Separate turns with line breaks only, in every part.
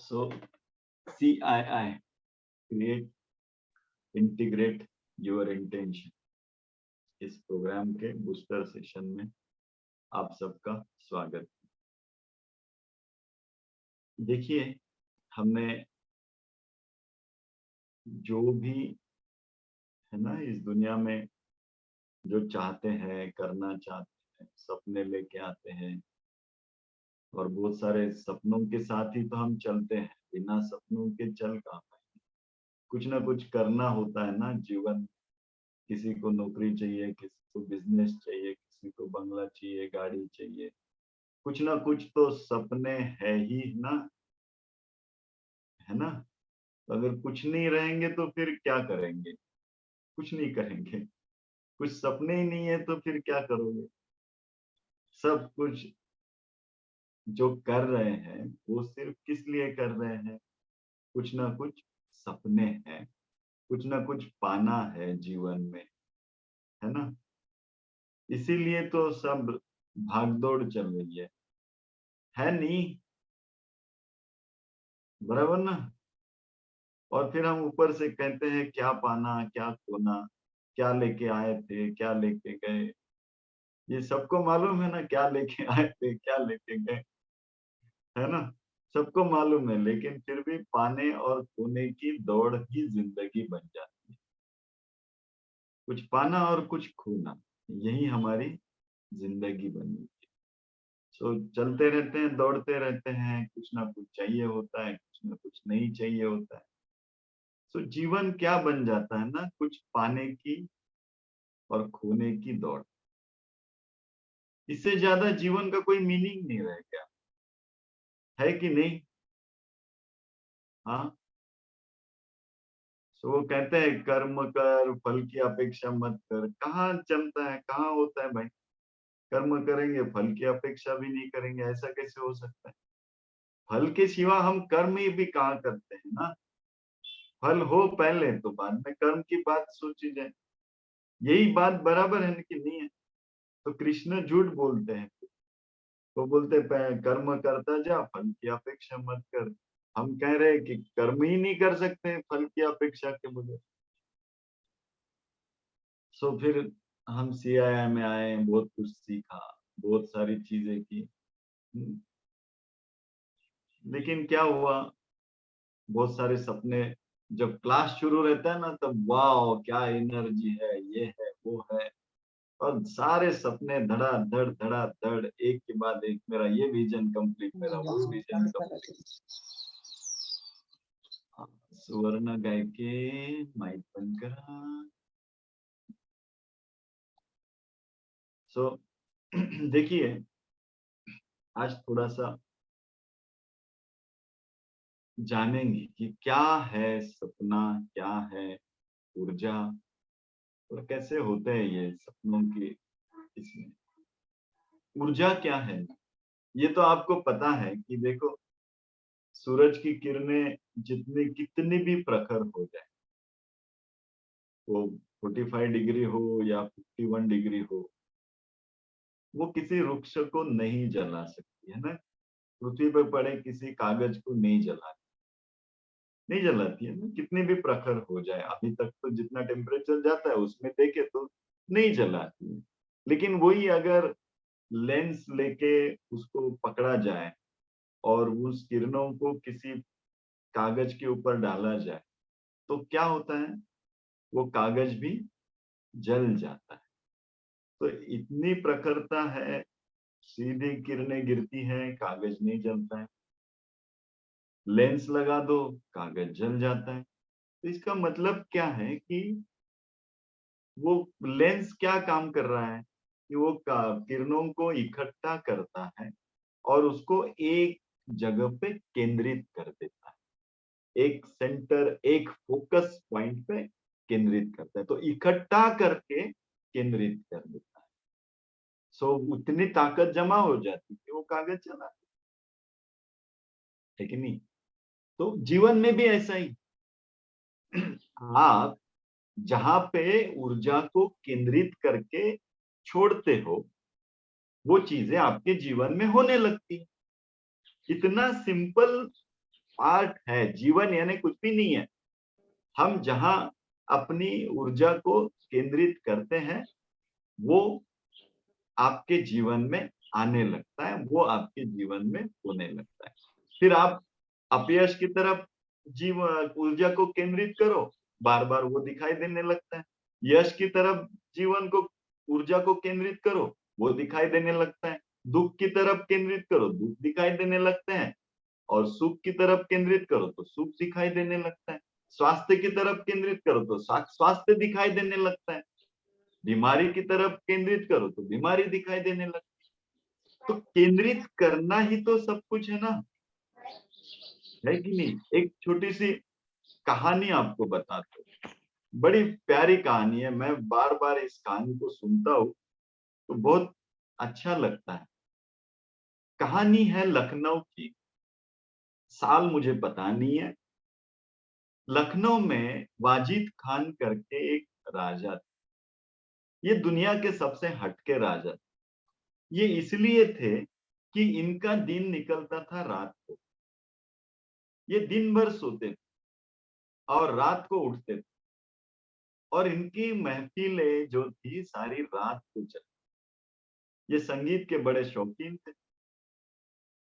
So CII, create, integrate your intention, इस programme के booster session में आप सबका स्वागत। देखिए, हमने जो भी है ना इस दुनिया में जो चाहते हैं, करना चाहते हैं, सपने लेके आते हैं और बहुत सारे सपनों के साथ ही तो हम चलते हैं। बिना सपनों के चल कहाँ पाएंगे। कुछ ना कुछ करना होता है ना जीवन। किसी को नौकरी चाहिए, किसी को बिजनेस चाहिए, किसी को बंगला चाहिए, गाड़ी चाहिए। कुछ ना कुछ तो सपने है ही ना, है ना। तो अगर कुछ नहीं रहेंगे तो फिर क्या करेंगे? कुछ नहीं करेंगे। कुछ सपने ही नहीं है तो फिर क्या करोगे? सब कुछ जो कर रहे हैं वो सिर्फ किस लिए कर रहे हैं? कुछ ना कुछ सपने हैं, कुछ ना कुछ पाना है जीवन में, है ना। इसीलिए तो सब भागदौड़ चल रही है नहीं? बराबर ना। और फिर हम ऊपर से कहते हैं क्या पाना, क्या खोना, क्या लेके आए थे, क्या लेके गए। ये सबको मालूम है ना, क्या लेके आए थे, क्या लेके गए, है ना। सबको मालूम है, लेकिन फिर भी पाने और खोने की दौड़ ही जिंदगी बन जाती है। कुछ पाना और कुछ खोना, यही हमारी जिंदगी बनी। सो चलते रहते हैं, दौड़ते रहते हैं, कुछ ना कुछ चाहिए होता है, कुछ ना कुछ नहीं चाहिए होता है। सो जीवन क्या बन जाता है ना, कुछ पाने की और खोने की दौड़। इससे ज्यादा जीवन का कोई मीनिंग नहीं रह गया, है कि नहीं? हाँ। सो वो कहते हैं कर्म कर, फल की अपेक्षा मत कर। कहाँ जमता है, कहाँ होता है भाई? कर्म करेंगे, फल की अपेक्षा भी नहीं करेंगे, ऐसा कैसे हो सकता है? फल के सिवा हम कर्म ही भी कहाँ करते हैं ना। फल हो पहले तो बाद में कर्म की बात सोची जाए। यही बात बराबर है कि नहीं है? तो कृष्ण झूठ बोलते हैं। वो बोलते कर्म करता जा, फल की अपेक्षा मत कर। हम कह रहे हैं कि कर्म ही नहीं कर सकते फल की अपेक्षा के बगैर। सो फिर हम सीआईआई में आए, बहुत कुछ सीखा, बहुत सारी चीजें की। हम्म, लेकिन क्या हुआ, बहुत सारे सपने। जब क्लास शुरू रहता है ना तब वाह क्या एनर्जी है, ये है वो है। और सारे सपने धड़ा धड़ एक के बाद एक, मेरा ये विजन कंप्लीट, मेरा वो विजन कंप्लीट। सुवर्ण गाय के माइक बंद करा। सो देखिए, आज थोड़ा सा जानेंगे कि क्या है सपना, क्या है ऊर्जा, और कैसे होते हैं ये सपनों की। इसमें ऊर्जा क्या है, ये तो आपको पता है कि देखो, सूरज की किरणें जितनी कितनी भी प्रखर हो जाए, वो 45 डिग्री हो या 51 डिग्री हो, वो किसी वृक्ष को नहीं जला सकती, है ना। पृथ्वी पर पड़े किसी कागज को नहीं जला, नहीं जलाती है ना, कितनी भी प्रखर हो जाए। अभी तक तो जितना टेम्परेचर जाता है उसमें देखे तो नहीं जलाती है। लेकिन वही अगर लेंस लेके उसको पकड़ा जाए और उस किरणों को किसी कागज के ऊपर डाला जाए तो क्या होता है, वो कागज भी जल जाता है। तो इतनी प्रखरता है, सीधी किरणें गिरती हैं, कागज नहीं जलता है। लेंस लगा दो, कागज जल जाता है। तो इसका मतलब क्या है कि वो लेंस क्या काम कर रहा है कि वो किरणों को इकट्ठा करता है और उसको एक जगह पे केंद्रित कर देता है, एक सेंटर, एक फोकस पॉइंट पे केंद्रित करता है। तो इकट्ठा करके केंद्रित कर देता है। सो उतनी ताकत जमा हो जाती है कि वो कागज चला, है कि नहीं? तो जीवन में भी ऐसा ही। आप जहां पे ऊर्जा को केंद्रित करके छोड़ते हो, वो चीजें आपके जीवन में होने लगती है। इतना सिंपल पार्ट है, जीवन यानी कुछ भी नहीं है। हम जहाँ अपनी ऊर्जा को केंद्रित करते हैं, वो आपके जीवन में आने लगता है, वो आपके जीवन में होने लगता है। फिर आप अपयश की तरफ ऊर्जा को केंद्रित करो, बार-बार वो दिखाई देने लगता है। यश की तरफ जीवन को ऊर्जा को केंद्रित करो, वो दिखाई देने लगता है। दुःख की तरफ केंद्रित करो, दुःख दिखाई देने लगते हैं और सुख की तरफ केंद्रित करो तो सुख दिखाई देने लगता है। स्वास्थ्य की तरफ केंद्रित करो तो स्वास्थ्य दिखाई देने लगता है। बीमारी की तरफ केंद्रित करो तो बीमारी दिखाई देने लगती है। तो केंद्रित करना ही तो सब कुछ है ना, है कि नहीं? एक छोटी-सी कहानी आपको बताता हूँ। बड़ी प्यारी कहानी है, मैं बार-बार इस कहानी को सुनता हूँ, तो बहुत अच्छा लगता है। कहानी है लखनऊ की, साल मुझे पता नहीं है। लखनऊ में वाजिद खान करके एक राजा थे। ये दुनिया के सबसे हटके राजा थे। ये इसलिए थे कि इनका दिन निकलता था रात को। ये दिन भर सोते थे और रात को उठते थे और इनकी महफ़िलें जो थी सारी रात को चलती। ये संगीत के बड़े शौकीन थे।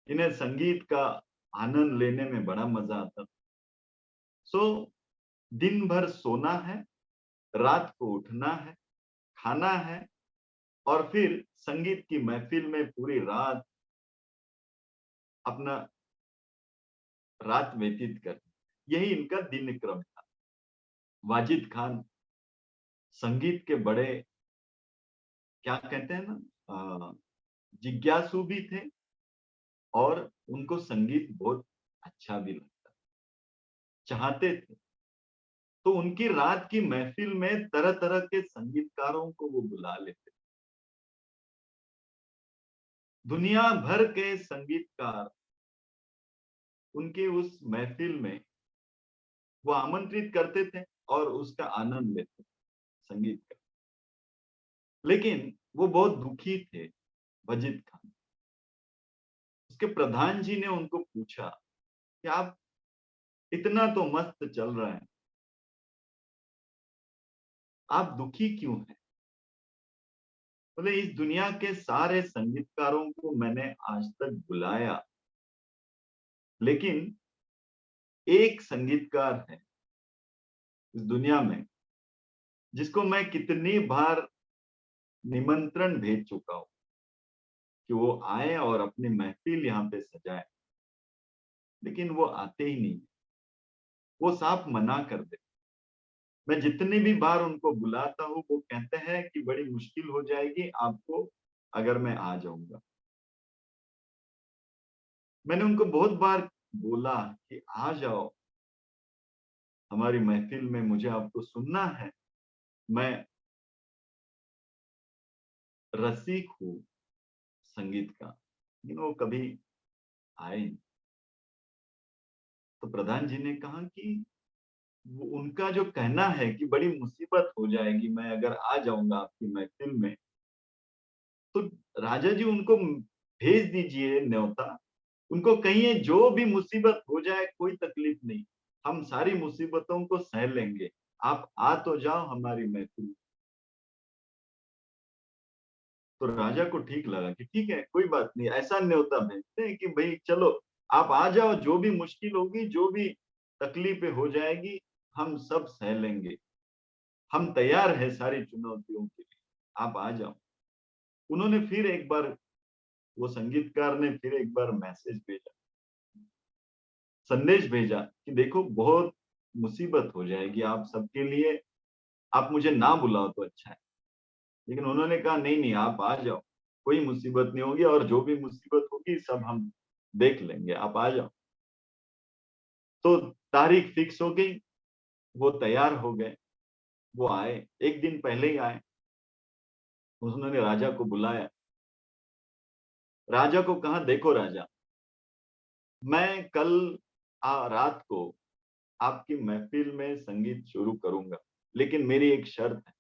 इन्हें संगीत का आनंद लेने में बड़ा मज़ा आता था। सो दिन भर सोना है, रात को उठना है, खाना है और फिर संगीत की महफ़िल में पूरी रात अपना रात व्यतीत करनी। यही इनका दिनक्रम था। वाजिद खान संगीत के बड़े क्या कहते हैं ना जिज्ञासु भी थे और उनको संगीत बहुत अच्छा भी लगता, चाहते थे। तो उनकी रात की महफ़िल में तरह-तरह के संगीतकारों को वो बुला लेते। दुनिया भर के संगीतकार उनके उस महफ़िल में वो आमंत्रित करते थे और उसका आनंद लेते थे, संगीत का। लेकिन वो बहुत दुखी थे, वाजिद खान। उसके प्रधान जी ने उनको पूछा कि आप इतना तो मस्त चल रहा है, आप दुखी क्यों हैं? बोले इस दुनिया के सारे संगीतकारों को मैंने आज तक बुलाया, लेकिन एक संगीतकार है इस दुनिया में जिसको मैं कितनी बार निमंत्रण भेज चुका हूँ कि वो आए और अपनी महफ़िल यहाँ पे सजाए, लेकिन वो आते ही नहीं। वो साफ मना कर देते। मैं जितनी भी बार उनको बुलाता हूँ, वो कहते हैं कि बड़ी मुश्किल हो जाएगी आपको अगर मैं आ जाऊँगा। मैंने उनको बहुत बार बोला कि आ जाओ हमारी महफ़िल में, मुझे आपको सुनना है। मैं रसिक हूँ संगीत का, लेकिन वो कभी आए नहीं। तो प्रधान जी ने कहा कि वो उनका जो कहना है कि बड़ी मुसीबत हो जाएगी मैं अगर आ जाऊँगा आपकी महफ़िल में, तो राजा जी उनको भेज दीजिए न्योता। उनको कहिए जो भी मुसीबत हो जाए कोई तकलीफ नहीं, हम सारी मुसीबतों को सह लेंगे। आप आ तो जाओ हमारी महफ़िल में। तो राजा को ठीक लगा कि ठीक है, कोई बात नहीं, ऐसा न्योता भेजते हैं कि भई चलो आप आ जाओ, जो भी मुश्किल होगी, जो भी तकलीफ़ें हो जाएगी, हम सब सह लेंगे। हम तैयार हैं सारी चुनौतियों के लिए, आप आ जाओ। उन्होंने फिर एक बार वो संगीतकार ने फिर एक बार मैसेज भेजा, संदेश भेजा कि देखो बहुत मुसीबत हो जाएगी आप सबके लिए, आप मुझे ना बुलाओ तो अच्छा है। लेकिन उन्होंने कहा नहीं, नहीं आप आ जाओ, कोई मुसीबत नहीं होगी और जो भी मुसीबत होगी सब हम देख लेंगे, आप आ जाओ। तो तारीख फिक्स हो गई, वो तैयार हो गए, वो आए, 1 दिन पहले ही आए। उन्होंने राजा को बुलाया। राजा को कहा देखो राजा, मैं कल रात को आपकी महफ़िल में संगीत शुरू करूँगा, लेकिन मेरी एक शर्त है।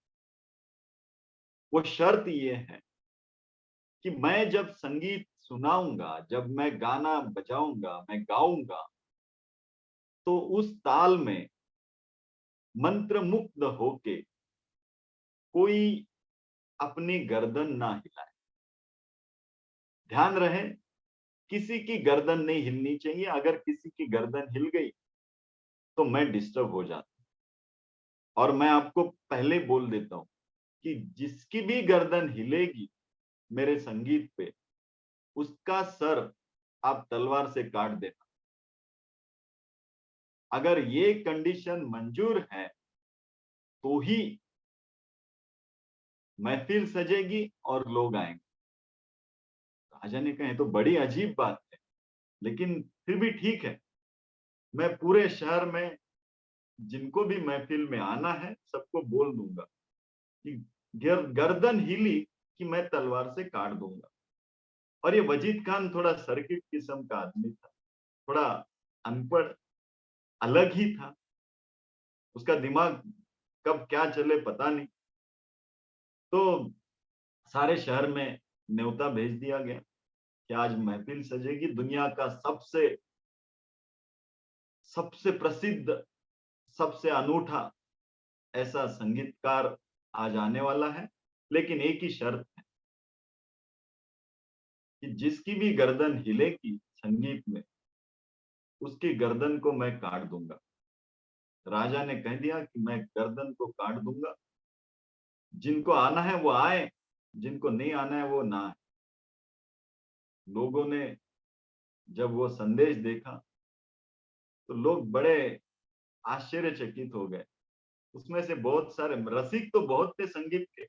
वो शर्त ये है कि मैं जब संगीत सुनाऊँगा, जब मैं गाना बजाऊँगा, मैं गाऊँगा, तो उस ताल में मंत्र मुग्ध होके कोई अपनी गर्दन ना हिलाए। ध्यान रहे, किसी की गर्दन नहीं हिलनी चाहिए। अगर किसी की गर्दन हिल गई तो मैं डिस्टर्ब हो जाता हूं। और मैं आपको पहले बोल देता हूं कि जिसकी भी गर्दन हिलेगी मेरे संगीत पे, उसका सर आप तलवार से काट देना। अगर ये कंडीशन मंजूर है तो ही महफिल सजेगी और लोग आएंगे। राजा ने कहा तो बड़ी अजीब बात है, लेकिन फिर भी ठीक है। मैं पूरे शहर में जिनको भी महफिल में आना है सबको बोल दूंगा कि गर्दन हिली कि मैं तलवार से काट दूंगा। और ये वजीद खान थोड़ा सर्किट किस्म का आदमी था, थोड़ा अनपढ़, अलग ही था। उसका दिमाग कब क्या चले पता नहीं। तो सारे शहर में न्योता भेज दिया गया कि आज महफिल सजेगी, दुनिया का सबसे सबसे प्रसिद्ध, सबसे अनूठा ऐसा संगीतकार आज आने वाला है। लेकिन एक ही शर्त है कि जिसकी भी गर्दन हिलेगी संगीत में, उसकी गर्दन को मैं काट दूंगा। राजा ने कह दिया कि मैं गर्दन को काट दूंगा। जिनको आना है वो आए, जिनको नहीं आना है वो ना आए। लोगों ने जब वो संदेश देखा तो लोग बड़े आश्चर्यचकित हो गए। उसमें से बहुत सारे रसिक तो बहुत थे संगीत के,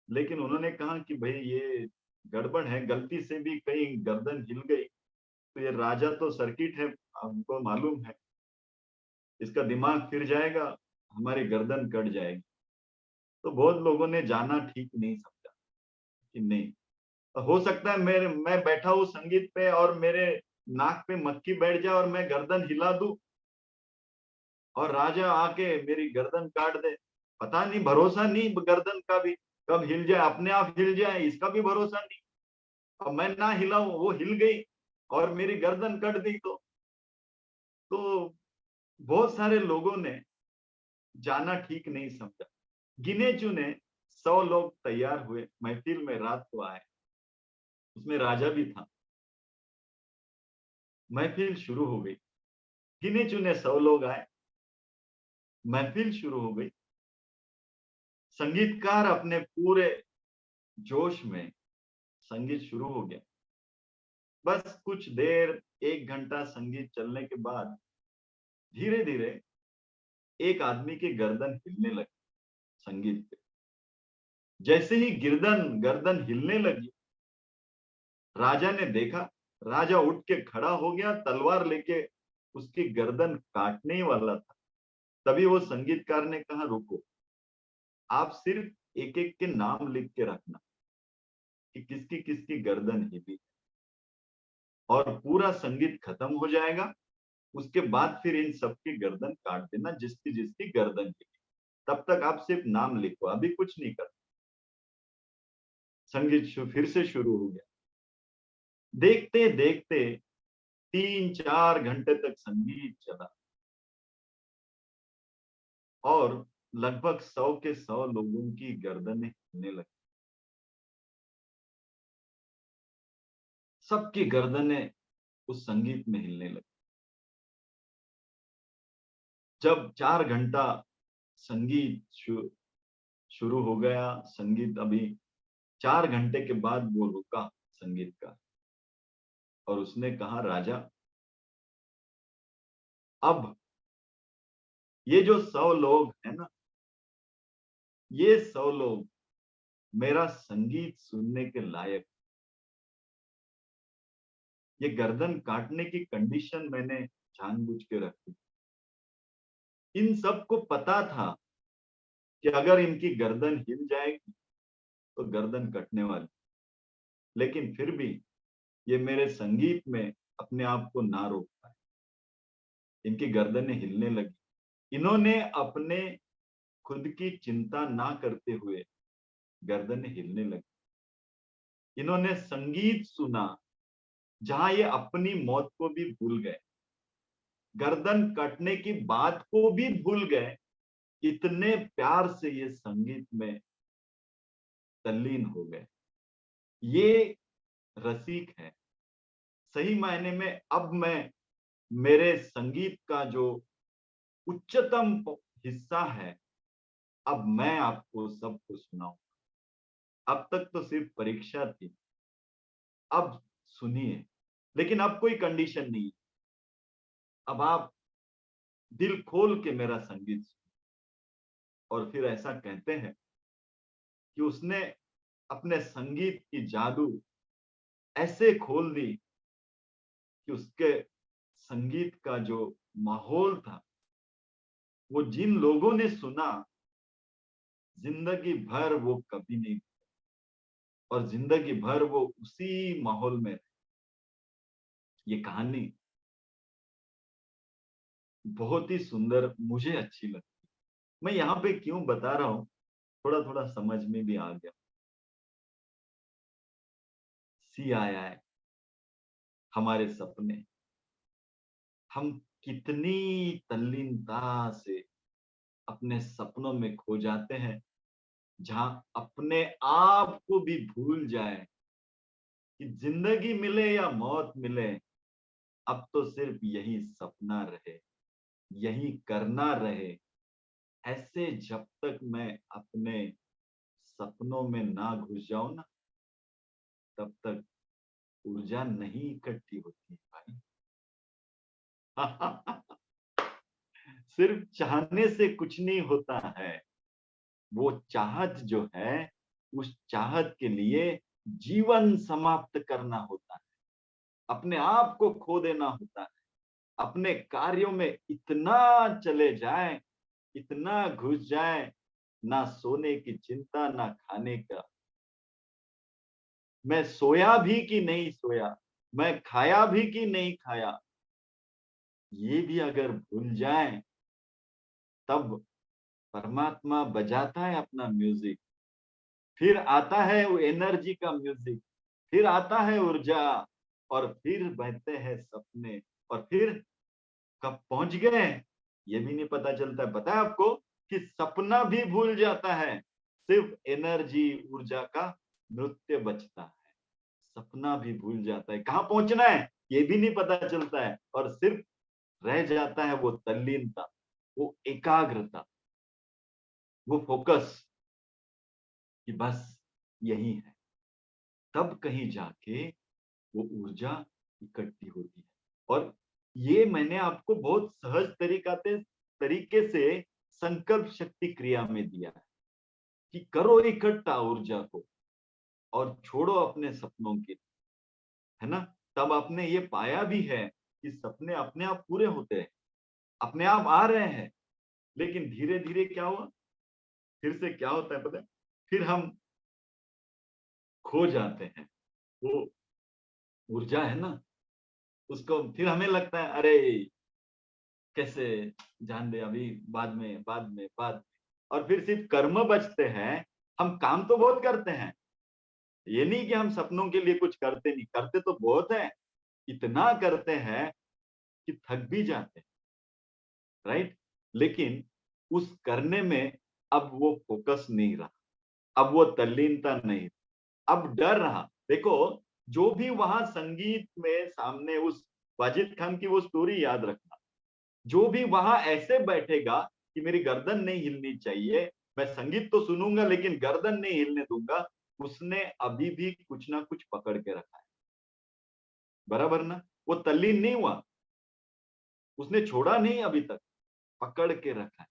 लेकिन उन्होंने कहा कि भाई ये गड़बड़ है, गलती से भी कहीं गर्दन हिल गई तो ये राजा तो सर्किट है, हमको मालूम है, इसका दिमाग फिर जाएगा, हमारी गर्दन कट जाएगी। तो बहुत लोगों ने जाना ठीक नहीं समझा कि नहीं, हो सकता है मैं बैठा हूँ संगीत पे और मेरे नाक पे मक्खी बैठ जाए और मैं गर्दन हिला दूं और राजा आके मेरी गर्दन काट दे। पता नहीं, भरोसा नहीं गर्दन का भी, कब हिल जाए, अपने आप हिल जाए इसका भी भरोसा नहीं। अब मैं ना हिलाऊं, वो हिल गई और मेरी गर्दन कट दी तो बहुत सारे लोगों ने जाना ठीक नहीं समझा। गिने चुने 100 लोग तैयार हुए, महफिल में रात को आए। उसमें राजा भी था। महफिल शुरू हो गई। गिने चुने 100 लोग आए, महफिल शुरू हो गई। संगीतकार अपने पूरे जोश में, संगीत शुरू हो गया। बस कुछ देर, 1 घंटा संगीत चलने के बाद धीरे धीरे एक आदमी की गर्दन हिलने लगी संगीत पे। जैसे ही गर्दन गर्दन हिलने लगी, राजा ने देखा, राजा उठ के खड़ा हो गया, तलवार लेके उसकी गर्दन काटने ही वाला था। तभी वो संगीतकार ने कहा रुको, आप सिर्फ एक एक के नाम लिख के रखना कि किसकी किसकी गर्दन हिली, और पूरा संगीत खत्म हो जाएगा। उसके बाद फिर इन सबकी गर्दन काट देना, जिसकी जिसकी गर्दन हिली। तब तक आप सिर्फ नाम लिखो, अभी कुछ नहीं करना। संगीत फिर से शुरू हो गया। देखते देखते 3-4 घंटे तक संगीत चला और लगभग 100 के 100 लोगों की गर्दनें हिलने लगी। सबकी गर्दनें उस संगीत में हिलने लगी। जब 4 घंटा संगीत शुरू हो गया, संगीत अभी 4 घंटे के बाद वो रुका संगीत का, और उसने कहा राजा, अब ये जो 100 लोग हैं ना, ये 100 लोग मेरा संगीत सुनने के लायक। ये गर्दन काटने की कंडीशन मैंने जानबूझ के रखी। इन सबको पता था कि अगर इनकी गर्दन हिल जाएगी तो गर्दन कटने वाली, लेकिन फिर भी ये मेरे संगीत में अपने आप को ना रोक पाए। इनकी गर्दनें हिलने लगी। इन्होंने अपने खुद की चिंता ना करते हुए गर्दनें हिलने लगी। इन्होंने संगीत सुना जहां ये अपनी मौत को भी भूल गए, गर्दन कटने की बात को भी भूल गए, इतने प्यार से ये संगीत में तल्लीन हो गए। ये रसिक है। सही मायने में अब मैं मेरे संगीत का जो उच्चतम हिस्सा है, अब मैं आपको सबको सुनाऊं। अब तक तो सिर्फ परीक्षा थी, अब सुनिए। लेकिन अब कोई कंडीशन नहीं। अब आप दिल खोल के मेरा संगीत सुनिए। और फिर ऐसा कहते हैं कि उसने अपने संगीत की जादू ऐसे खोल दी कि उसके संगीत का जो माहौल था, वो जिन लोगों ने सुना, जिंदगी भर वो कभी नहीं, और जिंदगी भर वो उसी माहौल में। ये कहानी बहुत ही सुंदर, मुझे अच्छी लगती। मैं यहाँ पे क्यों बता रहा हूँ, थोड़ा थोड़ा समझ में भी आ गया। सी आया है हमारे सपने, हम कितनी तल्लीनता से अपने सपनों में खो जाते हैं, जहां अपने आप को भी भूल जाए कि जिंदगी मिले या मौत मिले, अब तो सिर्फ यही सपना रहे, यही करना रहे। ऐसे जब तक मैं अपने सपनों में ना घुस जाऊं ना, तब तक ऊर्जा नहीं इकट्ठी होती भाई। सिर्फ चाहने से कुछ नहीं होता है। वो चाहत जो है, उस चाहत के लिए जीवन समाप्त करना होता है, अपने आप को खो देना होता है, अपने कार्यों में इतना चले जाए, इतना घुस जाए, ना सोने की चिंता, ना खाने का। मैं सोया भी कि नहीं सोया, मैं खाया भी कि नहीं खाया, ये भी अगर भूल जाए, तब परमात्मा बजाता है अपना म्यूजिक। फिर आता है वो एनर्जी का म्यूजिक, फिर आता है ऊर्जा, और फिर बहते हैं सपने। और फिर कब पहुंच गए ये भी नहीं पता चलता है। पता है आपको कि सपना भी भूल जाता है, सिर्फ एनर्जी, ऊर्जा का नृत्य बचता है। सपना भी भूल जाता है, कहाँ पहुंचना है ये भी नहीं पता चलता है, और सिर्फ रह जाता है वो तल्लीनता, वो एकाग्रता, वो फोकस, कि बस यही है। तब कहीं जाके वो ऊर्जा इकट्ठी होती है। और ये मैंने आपको बहुत सहज तरीके से संकल्प शक्ति क्रिया में दिया है कि करो इकट्ठा ऊर्जा को, और छोड़ो अपने सपनों के, है ना। तब आपने ये पाया भी है कि सपने अपने आप पूरे होते हैं, अपने आप आ रहे हैं। लेकिन धीरे धीरे क्या हुआ, फिर से क्या होता है पता है, फिर हम खो जाते हैं। वो ऊर्जा है ना, उसको फिर हमें लगता है अरे कैसे, जान दे अभी, बाद में। और फिर सिर्फ कर्म बचते हैं। हम काम तो बहुत करते हैं, ये नहीं कि हम सपनों के लिए कुछ करते नहीं, करते तो बहुत है, इतना करते हैं कि थक भी जाते हैं, राइट। लेकिन उस करने में अब वो फोकस नहीं रहा, अब वो तल्लीनता नहीं, अब डर रहा। देखो, जो भी वहां संगीत में सामने उस वाजिद खान की वो स्टोरी याद रखना, जो भी वहां ऐसे बैठेगा कि मेरी गर्दन नहीं हिलनी चाहिए, मैं संगीत तो सुनूंगा लेकिन गर्दन नहीं हिलने दूंगा, उसने अभी भी कुछ ना कुछ पकड़ के रखा है। बराबर ना, वो तल्लीन नहीं हुआ, उसने छोड़ा नहीं अभी तक, पकड़ के रखा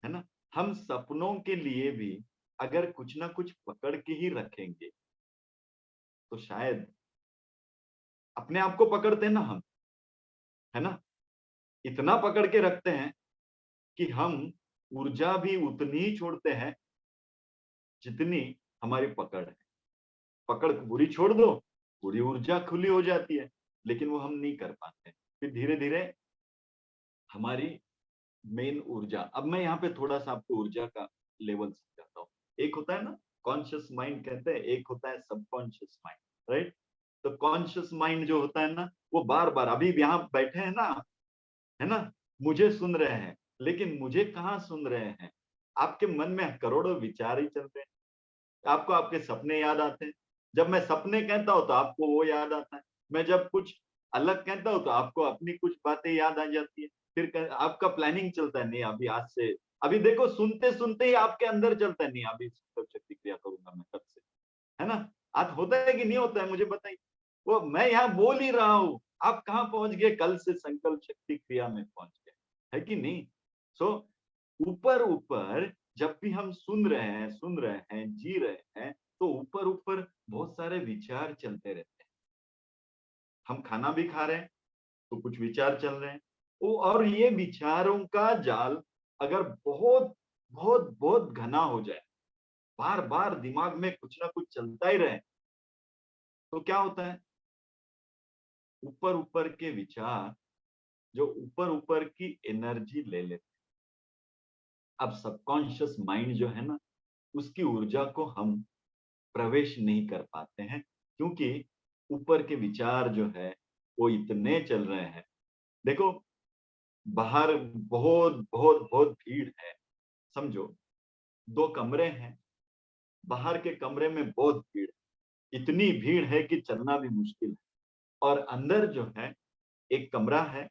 है ना। हम सपनों के लिए भी अगर कुछ ना कुछ पकड़ के ही रखेंगे, तो शायद अपने आप को पकड़ते हैं ना हम, है ना, इतना पकड़ के रखते हैं कि हम ऊर्जा भी उतनी ही छोड़ते हैं जितनी हमारी पकड़ है। पकड़ पूरी छोड़ दो, पूरी ऊर्जा खुली हो जाती है, लेकिन वो हम नहीं कर पाते। फिर धीरे धीरे हमारी मेन ऊर्जा, अब मैं यहाँ पे थोड़ा सा आपको ऊर्जा का लेवल समझाता हूँ। एक होता है ना कॉन्शियस माइंड कहते हैं, एक होता है सबकॉन्शियस माइंड, राइट। तो कॉन्शियस माइंड जो होता है ना, वो बार बार, अभी यहाँ बैठे हैं ना, है ना? मुझे सुन रहे हैं, लेकिन मुझे कहाँ सुन रहे हैं? आपके मन में करोड़ों विचार ही चलते हैं। आपको आपके सपने याद आते हैं। जब मैं सपने कहता हूँ तो आपको वो याद आता है। मैं जब कुछ अलग कहता हूँ तो आपको अपनी कुछ बातें याद आ जाती है। फिर आपका प्लानिंग चलता है, नहीं अभी आज से अभी देखो सुनते-सुनते ही आपके अंदर चलता है, नहीं अभी संकल्प शक्ति क्रिया करूँगा मैं कब से, है ना? आज होता है कि नहीं होता है मुझे बताइए? वो मैं यहाँ बोल ही रहा हूँ, आप कहाँ पहुँच गए कल से संकल्प शक्ति क्रिया में पहुँच गए, है कि नहीं? सो ऊपर-ऊपर जब भी हम सुन रहे हैं, जी रहे हैं, तो ऊपर-ऊपर बहुत सारे विचार चलते रहते हैं। हम खाना भी खा रहे हैं, तो कुछ विचार चल रहे हैं। ओ और ये विचारों का जाल अगर बहुत घना हो जाए, बार-बार दिमाग में कुछ ना कुछ चलता ही रहे, तो क्या होता है? ऊपर-ऊपर के विचार जो ऊपर-ऊपर की एनर्जी ले लेते हैं। अब सबकॉन्शियस माइंड जो है ना, उसकी ऊर्जा को हम प्रवेश नहीं कर पाते हैं, क्योंकि ऊपर के विचार जो है, वो इतने चल रहे हैं। देखो, बाहर बहुत भीड़ है, समझो 2 कमरे हैं, बाहर के कमरे में बहुत भीड़ है। इतनी भीड़ है कि चलना भी मुश्किल है और अंदर जो है, एक कमरा है,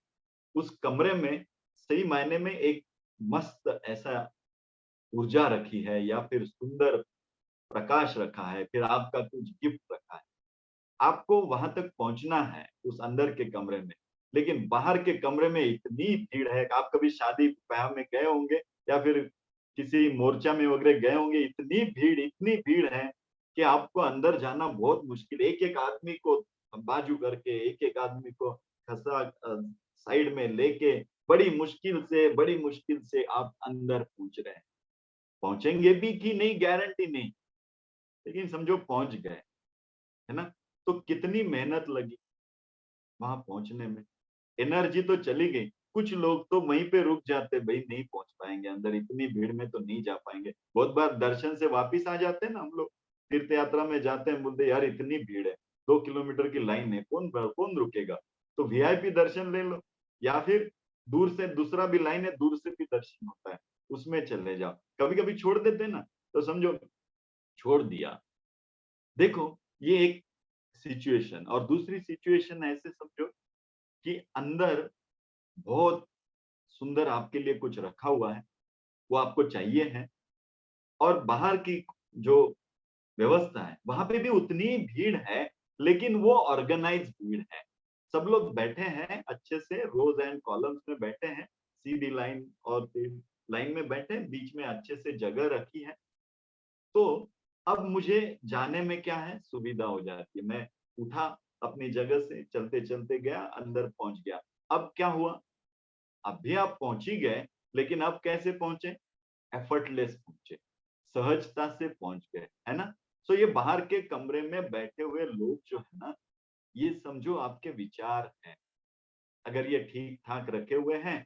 उस कमरे में सही मायने में एक मस्त ऐसा ऊर्जा रखी है या फिर सुंदर प्रकाश रखा है, फिर आपका कुछ गिफ्ट रखा है। आपको वहां तक पहुंचना है उस अंदर के कमरे में, लेकिन बाहर के कमरे में इतनी भीड़ है कि आप कभी शादी ब्याह में गए होंगे या फिर किसी मोर्चा में वगैरह गए होंगे, इतनी भीड़ है कि आपको अंदर जाना बहुत मुश्किल है। एक एक आदमी को बाजू करके एक एक आदमी को खसा साइड में लेके बड़ी मुश्किल से आप अंदर पहुंच रहे हैं। पहुंचेंगे भी कि नहीं गारंटी नहीं, लेकिन समझो पहुंच गए, है ना? तो कितनी मेहनत लगी वहां पहुंचने में, एनर्जी तो चली गई। कुछ लोग तो वहीं पे रुक जाते, भाई नहीं पहुंच पाएंगे अंदर, इतनी भीड़ में तो नहीं जा पाएंगे। बहुत बार दर्शन से वापिस आ जाते हैं ना हम लोग, तीर्थ यात्रा में जाते हैं, बोलते यार इतनी भीड़ है, 2 किलोमीटर की लाइन है, कौन रुकेगा? तो वीआईपी दर्शन ले लो, या फिर दूर से दूसरा भी लाइन है, दूर से भी दर्शन होता है, उसमें चले जाओ। कभी कभी छोड़ देते हैं ना, तो समझो छोड़ दिया। देखो, ये एक सिचुएशन, और दूसरी सिचुएशन ऐसे समझो कि अंदर बहुत सुंदर आपके लिए कुछ रखा हुआ है, वो आपको चाहिए है, और बाहर की जो व्यवस्था है, वहां पे भी उतनी भीड़ है, लेकिन वो ऑर्गेनाइज भीड़ है। सब लोग बैठे हैं अच्छे से, रोज एंड कॉलम्स में बैठे हैं, सीधी लाइन और फिर लाइन में बैठे हैं, बीच में अच्छे से जगह रखी है। तो अब मुझे जाने में क्या है, सुविधा हो जाती है। मैं उठा अपनी जगह से, चलते-चलते गया, अंदर पहुँच गया। अब क्या हुआ? अब भी आप पहुँच ही गए, लेकिन अब कैसे पहुँचे? एफर्टलेस पहुँचे, सहजता से पहुँच गए, है ना? सो ये बाहर के कमरे में बैठे हुए लोग जो है ना, ये समझो आपके विचार हैं। अगर ये ठीक-ठाक रखे हुए हैं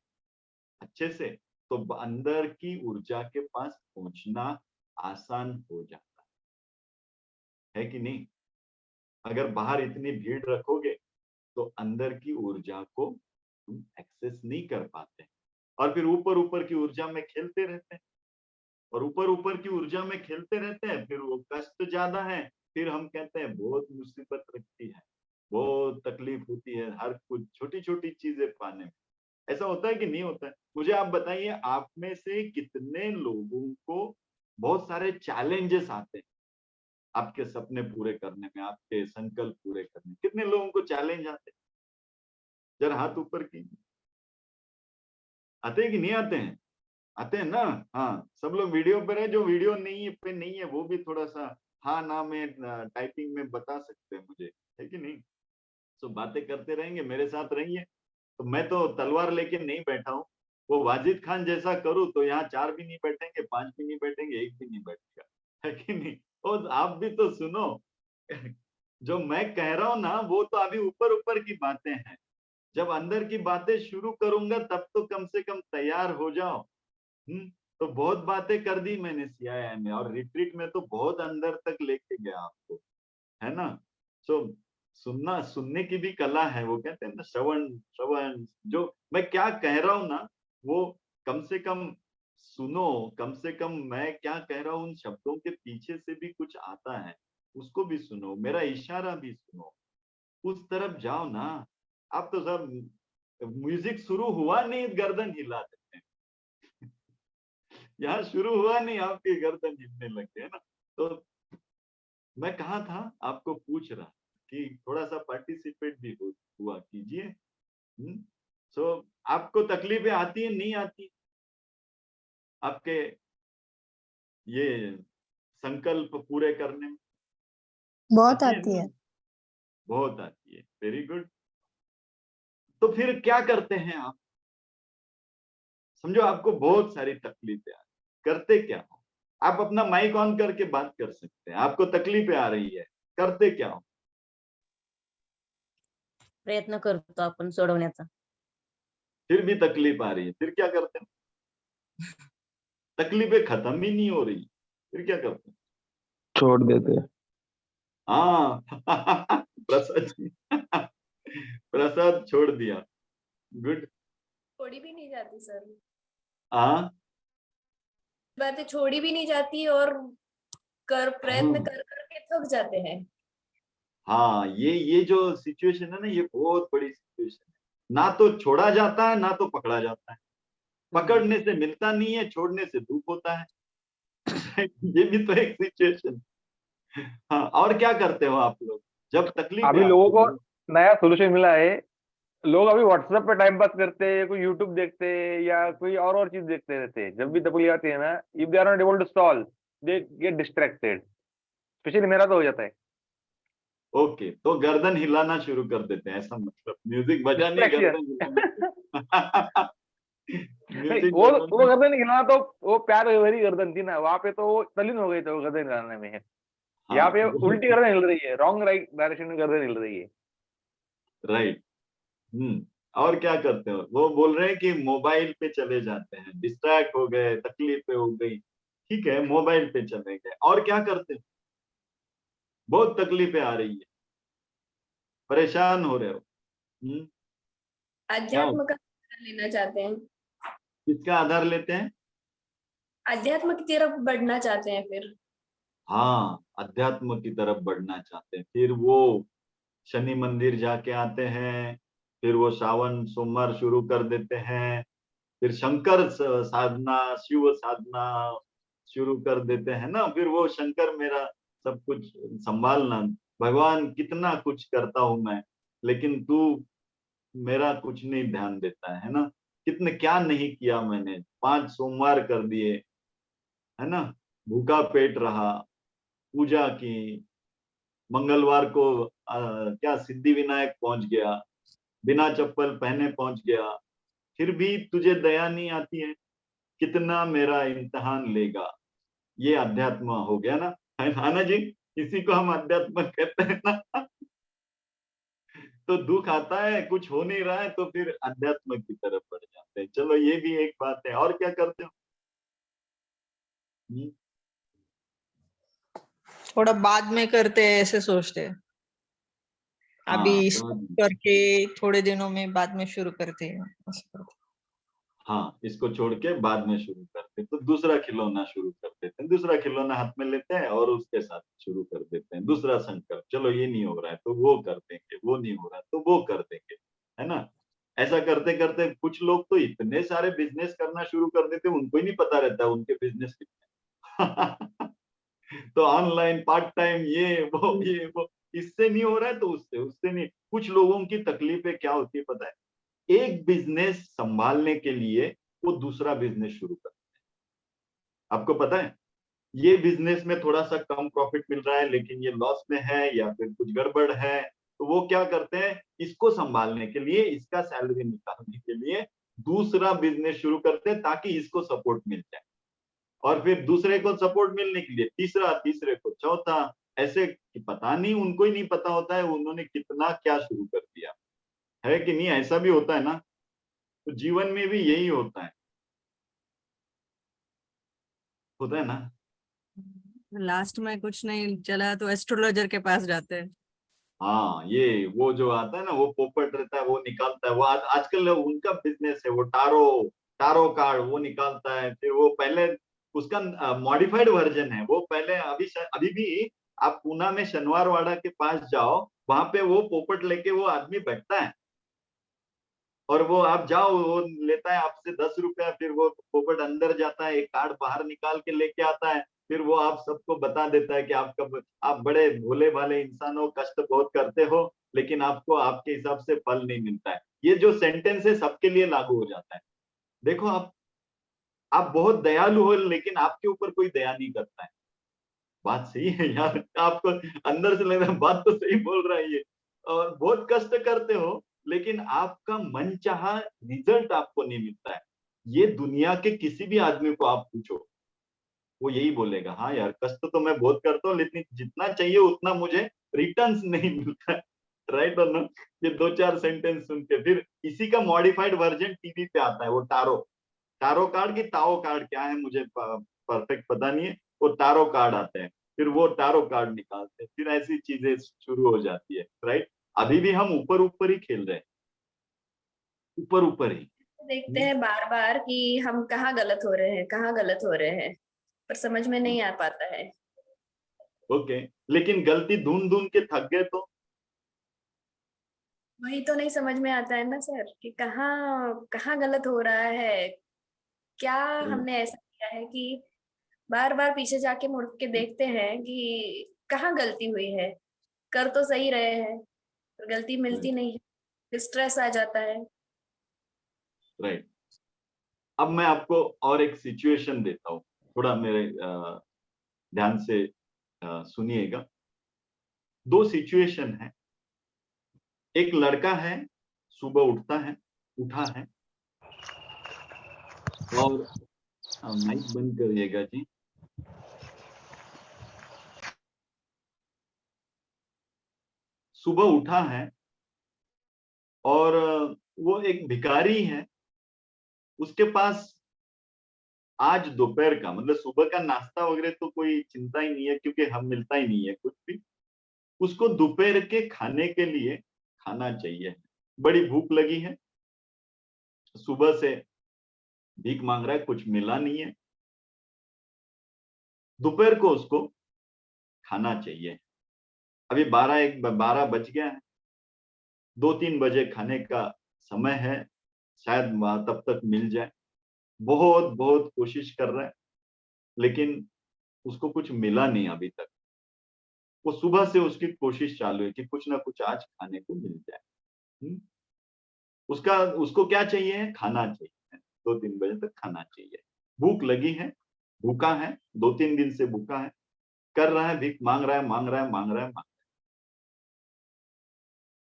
अच्छे से, तो अंदर की ऊर्जा के पास पहुँचना आसान हो जाता है कि नहीं? अगर बाहर इतनी भीड़ रखोगे, तो अंदर की ऊर्जा को तुम एक्सेस नहीं कर पाते, और फिर ऊपर-ऊपर की ऊर्जा में खेलते रहते हैं, और ऊपर-ऊपर की ऊर्जा में खेलते रहते हैं, फिर वो कष्ट ज़्यादा है, फिर हम कहते हैं बहुत मुसीबत लगती है, बहुत तकलीफ होती है हर कुछ छोटी-छोटी चीज़ें पाने में। ऐसा होता है कि नहीं होता है? मुझे आप बताइए, आप में से कितने लोगों को बहुत सारे चैलेंजेस आते हैं, आपके सपने पूरे करने में, आपके संकल्प पूरे करने में, कितने लोगों को चैलेंज आते हैं? ज़रा हाथ ऊपर कीजिए। आते हैं कि नहीं आते हैं? आते हैं ना? हाँ, सब लोग वीडियो पर है, जो वीडियो नहीं है पे नहीं है, वो भी थोड़ा-सा हाँ, ना में टाइपिंग में बता सकते हैं मुझे, है कि नहीं? सो बातें करते रहेंगे, मेरे साथ रहिए। तो मैं तो तलवार लेके नहीं बैठा हूँ। वो वाजिद खान जैसा करूँ तो यहाँ 4 भी नहीं बैठेंगे, 5 भी नहीं बैठेंगे, 1 भी नहीं बैठेगा, है कि नहीं? और आप भी तो सुनो, जो मैं कह रहा हूँ ना, वो तो अभी ऊपर-ऊपर की बातें हैं। जब अंदर की बातें शुरू करूँगा, तब तो कम से कम तैयार हो जाओ। हुँ, तो बहुत बातें कर दी मैंने सीआईआई में, और रिट्रीट में तो बहुत अंदर तक लेके गया आपको, है ना? सो सुनने की भी कला है। वो कहते हैं ना श्रवण श्रवण, जो मैं क्या कह रहा हूं ना वो कम से कम सुनो, कम से कम मैं क्या कह रहा हूँ उन शब्दों के पीछे से भी कुछ आता है, उसको भी सुनो, मेरा इशारा भी सुनो, उस तरफ जाओ ना। आप तो सब म्यूजिक शुरू हुआ नहीं गर्दन हिला देते हैं। यहाँ शुरू हुआ नहीं आपकी गर्दन हिलने लग गए ना। तो मैं कहा था आपको पूछ रहा कि थोड़ा सा पार्टिसिपेट भी हुआ कीजिए। सो आपको तकलीफें आती है नहीं आती आपके ये संकल्प पूरे करने में?
बहुत
आती है
आती
ना?
है।
बहुत आती है, वेरी गुड। तो फिर क्या करते हैं आप? समझो आपको बहुत सारी तकलीफें आ रही, करते क्या हो? आप अपना माइक ऑन करके बात कर सकते हैं, आपको तकलीफें आ रही है, करते क्या हो?
प्रयत्न करतो आपण सोडवण्याचा.
फिर भी तकलीफ आ रही है, फिर क्या करते हैं? तकलीफें खत्म ही नहीं हो रही, फिर क्या करते हैं?
छोड़ देते हैं।
हाँ प्रसाद जी प्रसाद छोड़ दिया, गुड।
छोड़ी भी नहीं जाती सर,
हाँ
बातें छोड़ी भी नहीं जाती और प्रयत्न कर करके थक जाते हैं।
हाँ, ये जो सिचुएशन है ना, ये बहुत बड़ी सिचुएशन है। ना तो छोड़ा जाता है, ना तो पकड़ा जाता है। पकड़ने से मिलता नहीं है, छोड़ने से दुख होता है। ये भी तो एक सिचुएशन। हाँ, और क्या करते हो आप लोग जब तकलीफ
अभी
है
लोगों
आपको?
को नया सोल्यूशन मिला है। लोग अभी व्हाट्सएप पे टाइम पास करते हैं, कोई यूट्यूब देखते हैं या कोई और चीज देखते रहते हैं। जब भी तकलीफ आती है ना, if they are not able to solve, they get distracted. Specially मेरा तो हो जाता है
ओके, तो गर्दन हिलाना शुरू कर देते हैं, ऐसा मतलब म्यूजिक बजानी गर्दन हिलाना
डिस्ट्रैक्शन। नहीं,
म्यूजिक
वो
बजाना।
गर्दन नहीं हिलाना, तो वो प्यार भरी गर्दन थी ना, वहां पे तो वो तल्लीन हो गई, तो वो गर्दन हिलाने में है। यहाँ
हाँ
पे उल्टी गर्दन हिल रही है, रॉन्ग राइट डायरेक्शन में गर्दन हिल रही है।
राइट। और क्या करते हो? वो बोल रहे हैं कि मोबाइल पे चले जाते हैं, डिस्ट्रैक्ट हो गए, तकलीफें हो गई, ठीक है मोबाइल पे चले गए, और क्या करते हो? बहुत तकलीफें आ रही है, परेशान हो रहे हो। क्या
अध्यात्म का आधार लेना चाहते हैं,
किसका आधार लेते हैं?
अध्यात्म की तरफ बढ़ना चाहते हैं। फिर
हाँ, अध्यात्म की तरफ बढ़ना चाहते हैं, फिर वो शनि मंदिर जाके आते हैं, फिर वो श्रावण सोमवार शुरू कर देते हैं, फिर शंकर साधना, शिव साधना शुरू कर देते हैं ना। फिर वो शंकर मेरा सब कुछ संभालना, भगवान कितना कुछ करता हूं मैं, लेकिन तू मेरा कुछ नहीं ध्यान देता है ना। कितने क्या नहीं किया मैंने, 5 सोमवार कर दिए, है ना, भूखा पेट रहा, पूजा की, मंगलवार को क्या सिद्धि विनायक पहुंच गया, बिना चप्पल पहने पहुंच गया, फिर भी तुझे दया नहीं आती है, कितना मेरा इम्तिहान लेगा। ये अध्यात्म हो गया ना, है ना जी? इसी को हम अध्यात्म कहते हैं ना। तो दुख आता है, कुछ हो नहीं रहा है, तो फिर अध्यात्म की तरफ बढ़ जाते हैं। चलो ये भी एक बात है। और क्या करते हो?
थोड़ा बाद में करते हैं ऐसे सोचते हैं, अभी
हाँ
करके थोड़े दिनों में बाद में शुरू करते हैं ऐसे करते हैं।
हाँ, इसको छोड़ के बाद में शुरू करते हैं, तो दूसरा खिलौना शुरू कर देते हैं, दूसरा खिलौना हाथ में लेते हैं और उसके साथ शुरू कर देते हैं दूसरा संकल्प। चलो ये नहीं हो रहा है तो वो कर देंगे, वो नहीं हो रहा है तो वो कर देंगे, है ना। ऐसा करते करते कुछ लोग तो इतने सारे बिजनेस करना शुरू कर देते हैं, उनको ही नहीं पता रहता उनके बिजनेस कितने। तो ऑनलाइन पार्ट टाइम, ये वो, इससे नहीं हो रहा है तो उससे, उससे नहीं। कुछ लोगों की तकलीफें क्या होती है पता है? एक बिजनेस संभालने के लिए वो दूसरा बिजनेस शुरू करते हैं। आपको पता है, ये बिजनेस में थोड़ा सा कम प्रॉफिट मिल रहा है लेकिन ये लॉस में है या फिर कुछ गड़बड़ है, तो वो क्या करते हैं, इसको संभालने के लिए, इसका सैलरी निकालने के लिए दूसरा बिजनेस शुरू करते हैं ताकि इसको सपोर्ट मिल जाए, और फिर दूसरे को सपोर्ट मिलने के लिए तीसरा, तीसरे को चौथा, ऐसे कि पता नहीं, उनको ही नहीं पता होता है उन्होंने कितना क्या शुरू कर दिया है कि नहीं। ऐसा भी होता है ना, तो जीवन में भी यही होता है ना।
लास्ट में कुछ नहीं चला तो एस्ट्रोलॉजर के पास जाते हैं।
हाँ, ये वो जो आता है ना, वो पोपट रहता है, वो निकालता है। वो आजकल उनका बिजनेस है, वो टारो टारो कार्ड वो निकालता है। फिर वो पहले उसका मॉडिफाइड वर्जन है। वो पहले अभी भी आप पूना में शनिवार वाड़ा के पास जाओ, वहां पे वो पोपट लेके वो आदमी बैठता है, और वो आप जाओ, वो लेता है आपसे 10 रुपया। फिर वो पोपट अंदर जाता है, एक कार्ड बाहर निकाल के लेके आता है। फिर वो आप सबको बता देता है कि आप बड़े भोले भाले इंसान हो, कष्ट बहुत करते हो, लेकिन आपको आपके हिसाब से फल नहीं मिलता है। ये जो सेंटेंस है सबके लिए लागू हो जाता है। देखो, आप बहुत दयालु हो, लेकिन आपके ऊपर कोई दया नहीं करता है। बात सही है यार, आपको अंदर से लग रहा है बात तो सही बोल रहा है ये। और बहुत कष्ट करते हो, लेकिन आपका मनचाहा रिजल्ट आपको नहीं मिलता है। ये दुनिया के किसी भी आदमी को आप पूछो, वो यही बोलेगा, हाँ यार, कष्ट तो मैं बहुत करता हूँ, लेकिन जितना चाहिए उतना मुझे रिटर्न्स नहीं मिलता है। राइट और नो? ये 2-4 सेंटेंस सुन के फिर इसी का मॉडिफाइड वर्जन टीवी पे आता है, वो टारो टारो कार्ड की ताओ कार्ड क्या है मुझे परफेक्ट पता नहीं है। वो टारो कार्ड आते हैं, फिर वो टारो कार्ड निकालते हैं, फिर ऐसी चीजें शुरू हो जाती है। राइट? अभी भी हम ऊपर ऊपर ही खेल रहे हैं, ऊपर ऊपर ही।
देखते हैं बार बार कि हम कहाँ गलत हो रहे हैं, कहाँ गलत हो रहे हैं, पर समझ में नहीं आ पाता है।
ओके, लेकिन गलती ढूंढ ढूंढ के थक गए तो
वही तो नहीं समझ में आता है ना सर, कि कहाँ कहाँ गलत हो रहा है। क्या हमने ऐसा किया है कि बार बार पीछे जाके मुड़ के देखते हैं कि कहाँ गलती हुई है। कर तो सही रहे हैं, पर गलती मिलती नहीं है, स्ट्रेस आ जाता है।
राइट। अब मैं आपको और एक सिचुएशन देता हूँ, थोड़ा मेरे ध्यान से सुनिएगा। 2 सिचुएशन है। एक लड़का है, सुबह उठा है, और माइक बंद करिएगा जी। सुबह उठा है, और वो एक भिखारी है। उसके पास आज दोपहर का, मतलब सुबह का नाश्ता वगैरह तो कोई चिंता ही नहीं है, क्योंकि हम मिलता ही नहीं है कुछ भी। उसको दोपहर के खाने के लिए खाना चाहिए। बड़ी भूख लगी है, सुबह से भीख मांग रहा है, कुछ मिला नहीं है। दोपहर को उसको खाना चाहिए। अभी 12 बज गया है, 2-3 बजे खाने का समय है, शायद तब तक मिल जाए। बहुत बहुत कोशिश कर रहा है, लेकिन उसको कुछ मिला नहीं अभी तक। वो सुबह से उसकी कोशिश चालू है कि कुछ ना कुछ आज खाने को मिल जाए। हम्म? उसको क्या चाहिए? खाना चाहिए। 2-3 बजे तक खाना चाहिए। भूख लगी है, भूखा है, 2-3 दिन से भूखा है, कर रहा है, भीख मांग रहा है, मांग रहा है, मांग रहा है,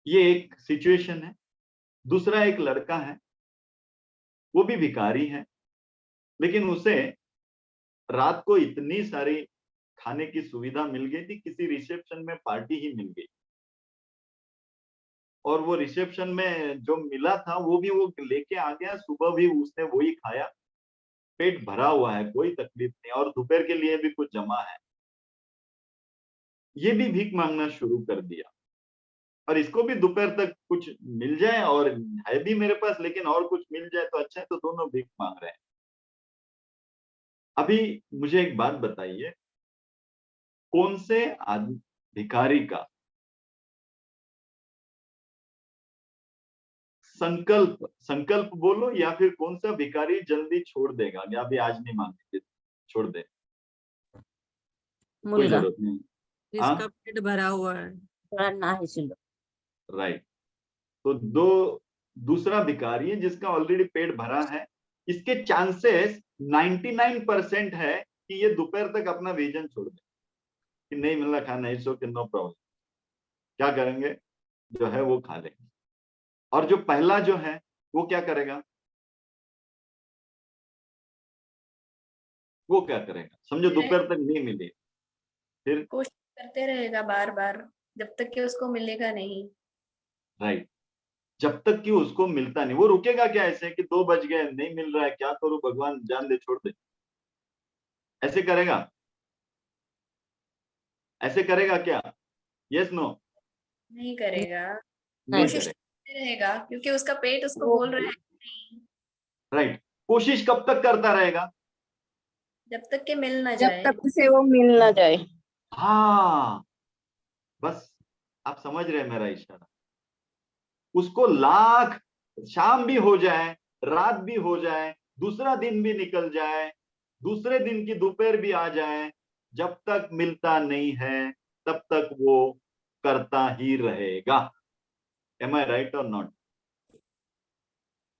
ये एक सिचुएशन है। दूसरा एक लड़का है, वो भी भिखारी है, लेकिन उसे रात को इतनी सारी खाने की सुविधा मिल गई थी, किसी रिसेप्शन में पार्टी ही मिल गई, और वो रिसेप्शन में जो मिला था वो भी वो लेके आ गया। सुबह भी उसने वही खाया, पेट भरा हुआ है, कोई तकलीफ नहीं, और दोपहर के लिए भी कुछ जमा है। ये भी भीख मांगना शुरू कर दिया, और इसको भी दोपहर तक कुछ मिल जाए, और है भी मेरे पास, लेकिन और कुछ मिल जाए तो अच्छा है, तो दोनों भीख मांग रहे हैं। अभी मुझे एक बात बताइए, कौन से आदमी भिखारी का संकल्प संकल्प बोलो, या फिर कौन सा भिखारी जल्दी छोड़ देगा, या अभी आज नहीं मांगेंगे, छोड़ दे, कोई
मुलगा
जरूरत नहीं।
जिसका
हाँ,
पेट भरा हुआ है।
मुलांना आहे शिल्लक।
राइट। तो दूसरा भिखारी है जिसका ऑलरेडी पेट भरा है। इसके चांसेस 99% है कि ये दोपहर तक अपना विजन छोड़ दे, कि नहीं मिला खाना, इट्स ओके, नो प्रॉब्लम। क्या करेंगे? जो है वो खा लेंगे। और जो पहला जो है वो क्या करेगा? वो क्या करेगा? समझो दोपहर तक नहीं मिली, फिर
कोशिश करते रहेगा बार बार, जब तक कि उसको मिलेगा नहीं।
राइट, जब तक कि उसको मिलता नहीं। वो रुकेगा क्या ऐसे कि 2 बज गए, नहीं मिल रहा है, क्या करूं भगवान, जान दे, छोड़ दे, ऐसे करेगा? ऐसे करेगा क्या? Yes no?
नहीं करेगा,
नहीं
कोशिश
करेगा।
करते रहेगा क्योंकि उसका पेट उसको
वो
बोल रहा है नहीं,
राइट। कोशिश कब तक करता रहेगा?
जब तक के मिल ना
जब
जाए।
तक उसे वो मिल ना जाए।
हाँ, बस आप समझ रहे हैं मेरा इशारा। उसको लाख शाम भी हो जाए, रात भी हो जाए, दूसरा दिन भी निकल जाए, दूसरे दिन की दोपहर भी आ जाए, जब तक मिलता नहीं है तब तक वो करता ही रहेगा। एम आई राइट और नॉट?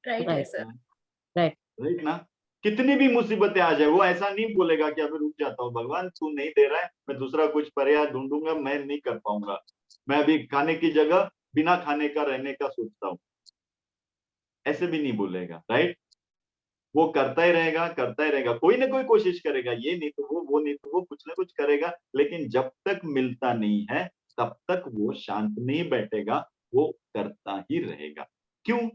राइट है
राइट
सर।
राइट।
राइट ना? कितनी भी मुसीबतें आ जाए वो ऐसा नहीं बोलेगा कि अभी रुक जाता हूँ, भगवान तू नहीं दे रहा है, मैं दूसरा कुछ पर्याय ढूंढूंगा, मैं नहीं कर पाऊंगा, मैं अभी खाने की जगह बिना खाने का रहने का सोचता हूँ। ऐसे भी नहीं बोलेगा। राइट? वो करता ही रहेगा, करता ही रहेगा, कोई ना कोई कोशिश करेगा, ये नहीं तो वो नहीं तो वो, कुछ ना कुछ करेगा, लेकिन जब तक मिलता नहीं है तब तक वो शांत नहीं बैठेगा, वो करता ही रहेगा। क्यों?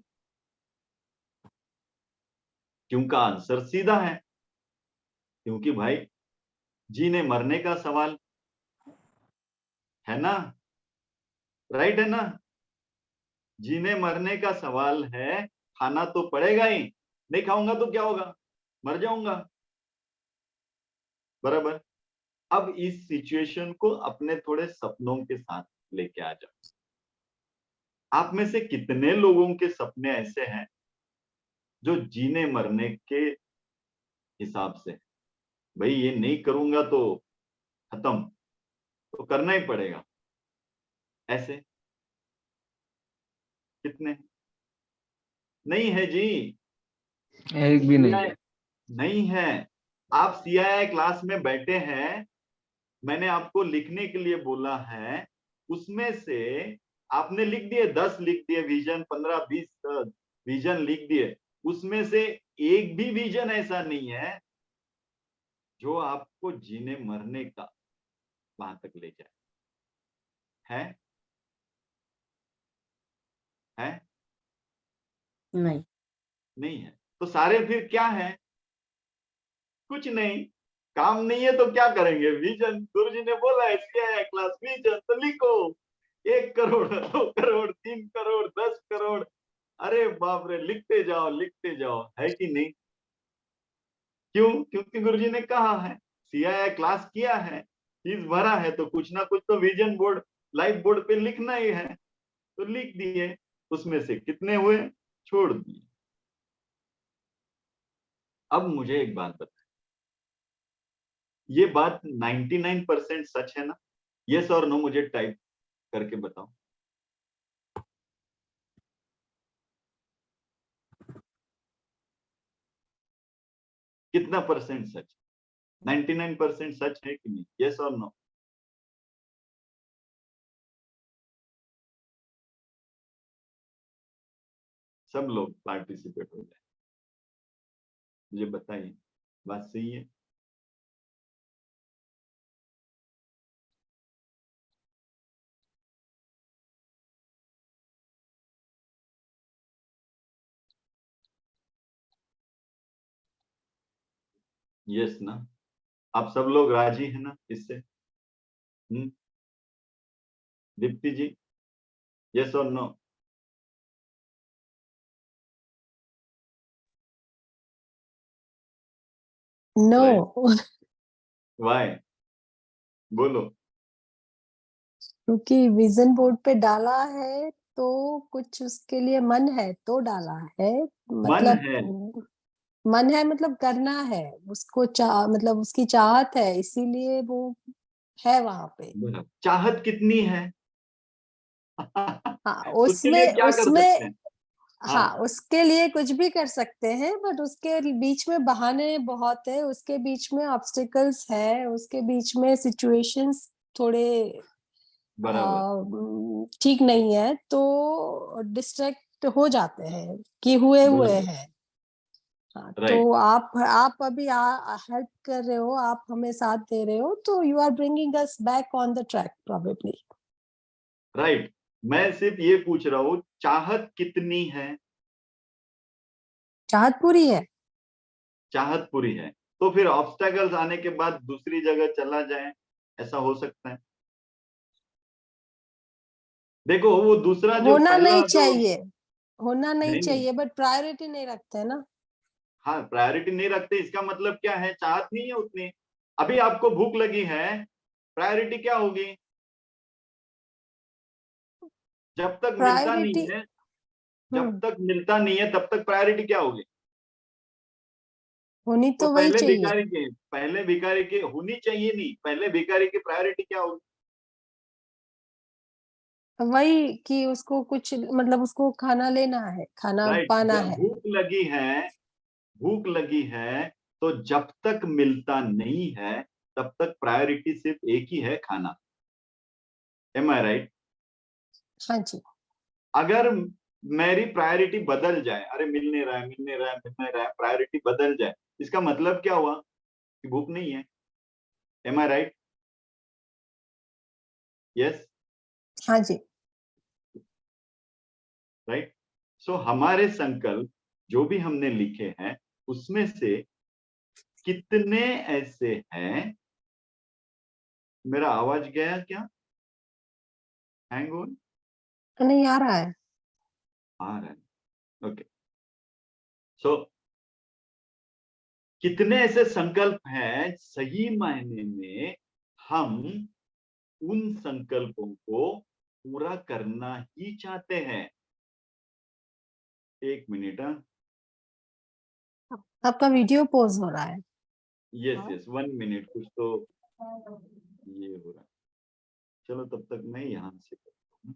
क्यों का आंसर सीधा है, क्योंकि भाई जीने मरने का सवाल है ना। राइट है ना? जीने मरने का सवाल है, खाना तो पड़ेगा ही, नहीं खाऊंगा तो क्या होगा, मर जाऊंगा। बराबर। अब इस सिचुएशन को अपने थोड़े सपनों के साथ लेके आ जाओ। आप में से कितने लोगों के सपने ऐसे हैं जो जीने मरने के हिसाब से, भाई ये नहीं करूंगा तो खत्म, तो करना ही पड़ेगा, ऐसे कितने? नहीं है जी।
एक भी नहीं।
नहीं है। आप सीआईआई क्लास में बैठे हैं, मैंने आपको लिखने के लिए बोला है, उसमें से आपने लिख दिए 10, लिख दिए विजन, 15 20 विजन लिख दिए, उसमें से एक भी विजन ऐसा नहीं है जो आपको जीने मरने का वहां तक ले जाए। है? है?
नहीं।
नहीं है। तो सारे फिर क्या है? कुछ नहीं। काम नहीं है तो क्या करेंगे? विजन, गुरुजी ने बोला है सीआईआई क्लास विजन, तो लिखो 1 करोड़, 2 करोड़, 3 करोड़, 10 करोड़, अरे बाप रे, लिखते जाओ लिखते जाओ, है कि नहीं? क्यों? क्योंकि गुरुजी ने कहा है, सीआईआई क्लास किया है, फीस भरा है, तो कुछ ना कुछ तो विजन बोर्ड, लाइफ बोर्ड पे लिखना ही है, तो लिख दिए। उसमें से कितने हुए? छोड़ दिए। अब मुझे एक बात बता, ये बात 99% सच है ना? यस और नो मुझे टाइप करके बताओ। कितना परसेंट सच? 99% सच है कि नहीं? यस और नो? सब लोग पार्टिसिपेट हो जाए, मुझे बताइए, बात सही है? यस ना? आप सब लोग राजी है ना इससे? दीप्ति जी, यस और नो?
नो।
वाई? बोलो।
क्योंकि विजन बोर्ड पे डाला है तो कुछ उसके लिए मन है तो डाला है,
मन
मतलब
है।
मन है मतलब करना है, उसको मतलब उसकी चाहत है, इसीलिए वो है वहां पे।
चाहत कितनी है?
हाँ,
उसके लिए
उसमें
क्या कर
उसमें
सकते हैं?
हाँ,
हाँ,
उसके लिए कुछ भी कर सकते हैं, बट उसके बीच में बहाने बहुत है, उसके बीच में ऑब्स्टिकल्स है, उसके बीच में सिचुएशंस थोड़े
बराबर।
ठीक नहीं है, तो डिस्ट्रैक्ट हो जाते हैं कि हुए
बराबर।
हैं। हाँ, तो
राइट।
आप अभी हेल्प कर रहे हो, आप हमें साथ दे रहे हो, तो you are bringing us back on the track probably.
Right. मैं सिर्फ ये पूछ रहा हूँ, चाहत कितनी है?
चाहत पूरी है।
चाहत पूरी है, तो फिर ऑब्स्टेकल्स आने के बाद दूसरी जगह चला जाए, ऐसा हो सकता है? देखो वो दूसरा जो
होना
पहला
नहीं
जो
चाहिए, होना नहीं
नहीं,
चाहिए, बट प्रायोरिटी नहीं रखते हैं ना।
हाँ प्रायोरिटी नहीं रखते, इसका मतलब क्या है, चाहत नहीं है उतनी। अभी आपको भूख लगी है, प्रायोरिटी क्या होगी? जब तक मिलता नहीं
प्रायोरिटी।
है, जब तक मिलता नहीं है तब तक प्रायोरिटी क्या होगी?
होनी
वो
तो वही चाहिए।
पहले भिखारी के होनी चाहिए नहीं, पहले भिखारी की प्रायोरिटी क्या होगी?
वही कि उसको कुछ मतलब उसको खाना लेना है, खाना
राइट,
पाना
जब
है।
भूख लगी है, भूख लगी है, तो जब तक मिलता नहीं है तब तक प्रायोरिटी सिर्फ एक ही है, खाना। एम आई राइट?
हाँ जी।
अगर मेरी प्रायोरिटी बदल जाए, अरे मिल नहीं रहा है, मिल नहीं रहा है, मिल नहीं रहा है, प्रायोरिटी बदल जाए, इसका मतलब क्या हुआ कि भूख नहीं है। एम आई राइट? यस,
हाँ जी।
राइट। सो हमारे संकल्प जो भी हमने लिखे हैं उसमें से कितने ऐसे हैं, मेरा आवाज गया क्या? हैंग ऑन
नहीं आ रहा है।
आ रहा है, ओके। सो कितने ऐसे संकल्प हैं, सही मायने में हम उन संकल्पों को पूरा करना ही चाहते हैं। एक मिनट,
आपका वीडियो पॉज हो रहा है।
यस यस, 1 मिनट, कुछ तो ये हो रहा है। चलो तब तक मैं यहां से करता हूँ।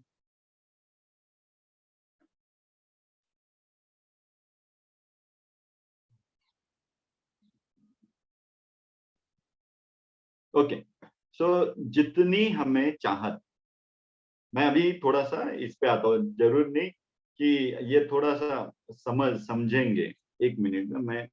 ओके, सो जितनी हमें चाहत, मैं अभी थोड़ा सा इस पे आता हूँ, जरूर नहीं कि ये थोड़ा सा समझेंगे। एक मिनट में मैं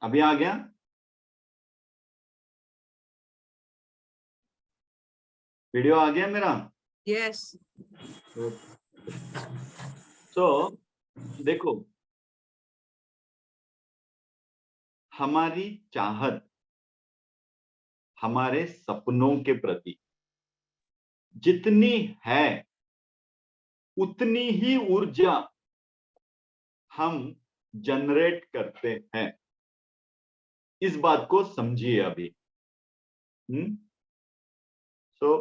अभी आ गया। वीडियो आ गया मेरा?
यस।
सो देखो, हमारी चाहत हमारे सपनों के प्रति जितनी है उतनी ही ऊर्जा हम जनरेट करते हैं। इस बात को समझिए अभी। सो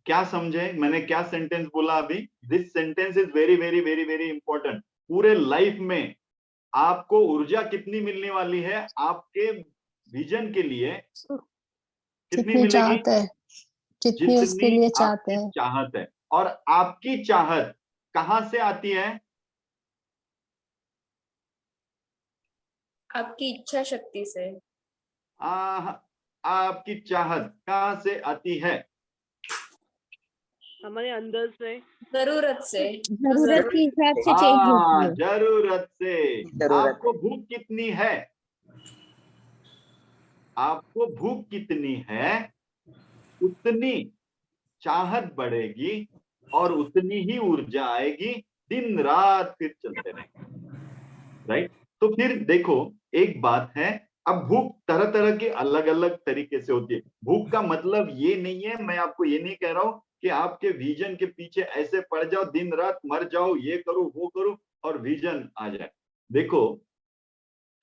क्या समझे, मैंने क्या सेंटेंस बोला अभी? This sentence is very very very very important. पूरे लाइफ में आपको ऊर्जा कितनी मिलने वाली है, आपके विजन के लिए कितनी
जितनी
मिलेगी?
चाहते हैं, जितनी उसके
जितनी
लिए चाहते
आपकी
हैं।
चाहत है। और आपकी चाहत कहां से आती है?
आपकी इच्छा शक्ति से।
आपकी चाहत कहां से आती है?
हमारे अंदर से।
जरूरत से।
जरूरत के हिसाब से चेंज होती है।
जरूरत से।
जरूरत
आपको भूख कितनी है? आपको भूख कितनी है उतनी चाहत बढ़ेगी और उतनी ही ऊर्जा आएगी, दिन रात फिर चलते रहेंगे। राइट? तो फिर देखो, एक बात है, अब भूख तरह तरह की अलग अलग तरीके से होती है। भूख का मतलब ये नहीं है, मैं आपको ये नहीं कह रहा हूं कि आपके विजन के पीछे ऐसे पड़ जाओ, दिन रात मर जाओ, ये करो वो करो और विजन आ जाए। देखो,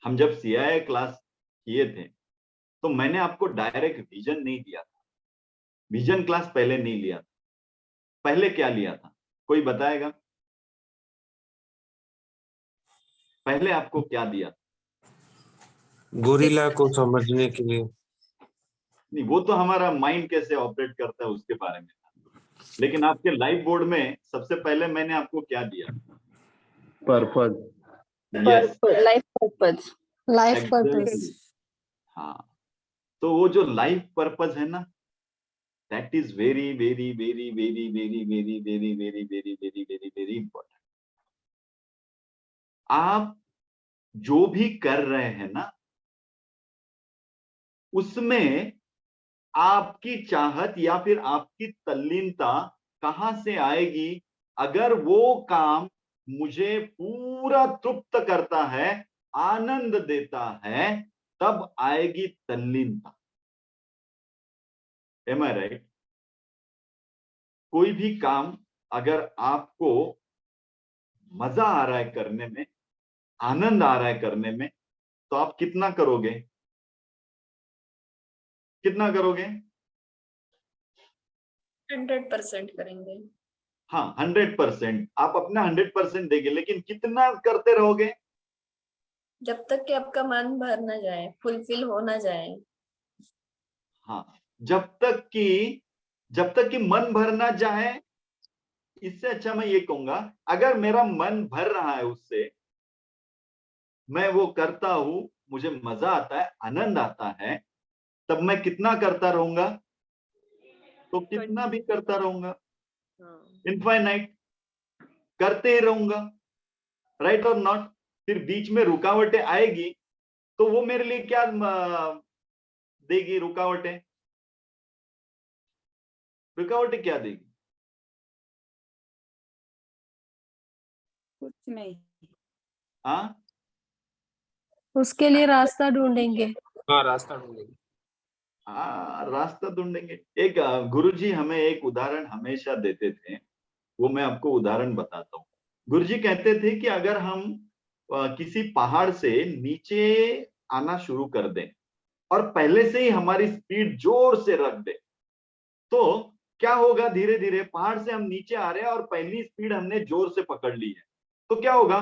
हम जब सीआईए क्लास किए थे तो मैंने आपको डायरेक्ट विजन नहीं दिया था, विजन क्लास पहले नहीं लिया था। पहले क्या लिया था, कोई बताएगा? पहले आपको क्या दिया था?
गोरिल्ला को समझने के लिए।
नहीं, वो तो हमारा माइंड कैसे ऑपरेट करता है उसके बारे में था। लेकिन आपके लाइफ बोर्ड में सबसे पहले मैंने आपको क्या दिया?
Purpose.
Yes,
life purpose.
Life purpose.
Exactly. हाँ, तो वो जो लाइफ पर्पस है ना, that is very very very very very very very very very very very very important. आप जो भी कर रहे हैं ना, उसमें आपकी चाहत या फिर आपकी तल्लीनता कहां से आएगी? अगर वो काम मुझे पूरा तृप्त करता है, आनंद देता है, तब आएगी तल्लीनता। Am I right? कोई भी काम अगर आपको मजा आ रहा है करने में, आनंद आ रहा है करने में, तो आप कितना करोगे? कितना करोगे?
100% करेंगे।
हाँ, 100%। आप अपना 100% देंगे, लेकिन कितना करते रहोगे?
जब तक कि आपका मन भर ना जाए, फुलफिल हो ना जाए।
हाँ, जब तक कि मन भर ना जाए। इससे अच्छा मैं ये कहूंगा, अगर मेरा मन भर रहा है उससे, मैं वो करता हूं, मुझे मजा आता है, आनंद आता है, तब मैं कितना करता रहूंगा? तो कितना भी करता रहूंगा, इनफाइनाइट करते ही रहूंगा। राइट और नॉट? फिर बीच में रुकावटें आएगी, तो वो मेरे लिए क्या देगी? रुकावटें क्या देगी?
कुछ नहीं।
हाँ,
उसके लिए रास्ता ढूंढेंगे।
हाँ रास्ता ढूंढेंगे।
हाँ, रास्ता ढूंढेंगे। एक गुरुजी हमें एक उदाहरण हमेशा देते थे, वो मैं आपको उदाहरण बताता हूँ। गुरुजी कहते थे कि अगर हम किसी पहाड़ से नीचे आना शुरू कर दें और पहले से ही हमारी स्पीड जोर से रख दे, तो क्या होगा? धीरे धीरे पहाड़ से हम नीचे आ रहे हैं और पहली स्पीड हमने जोर से पकड़ ली है, तो क्या होगा?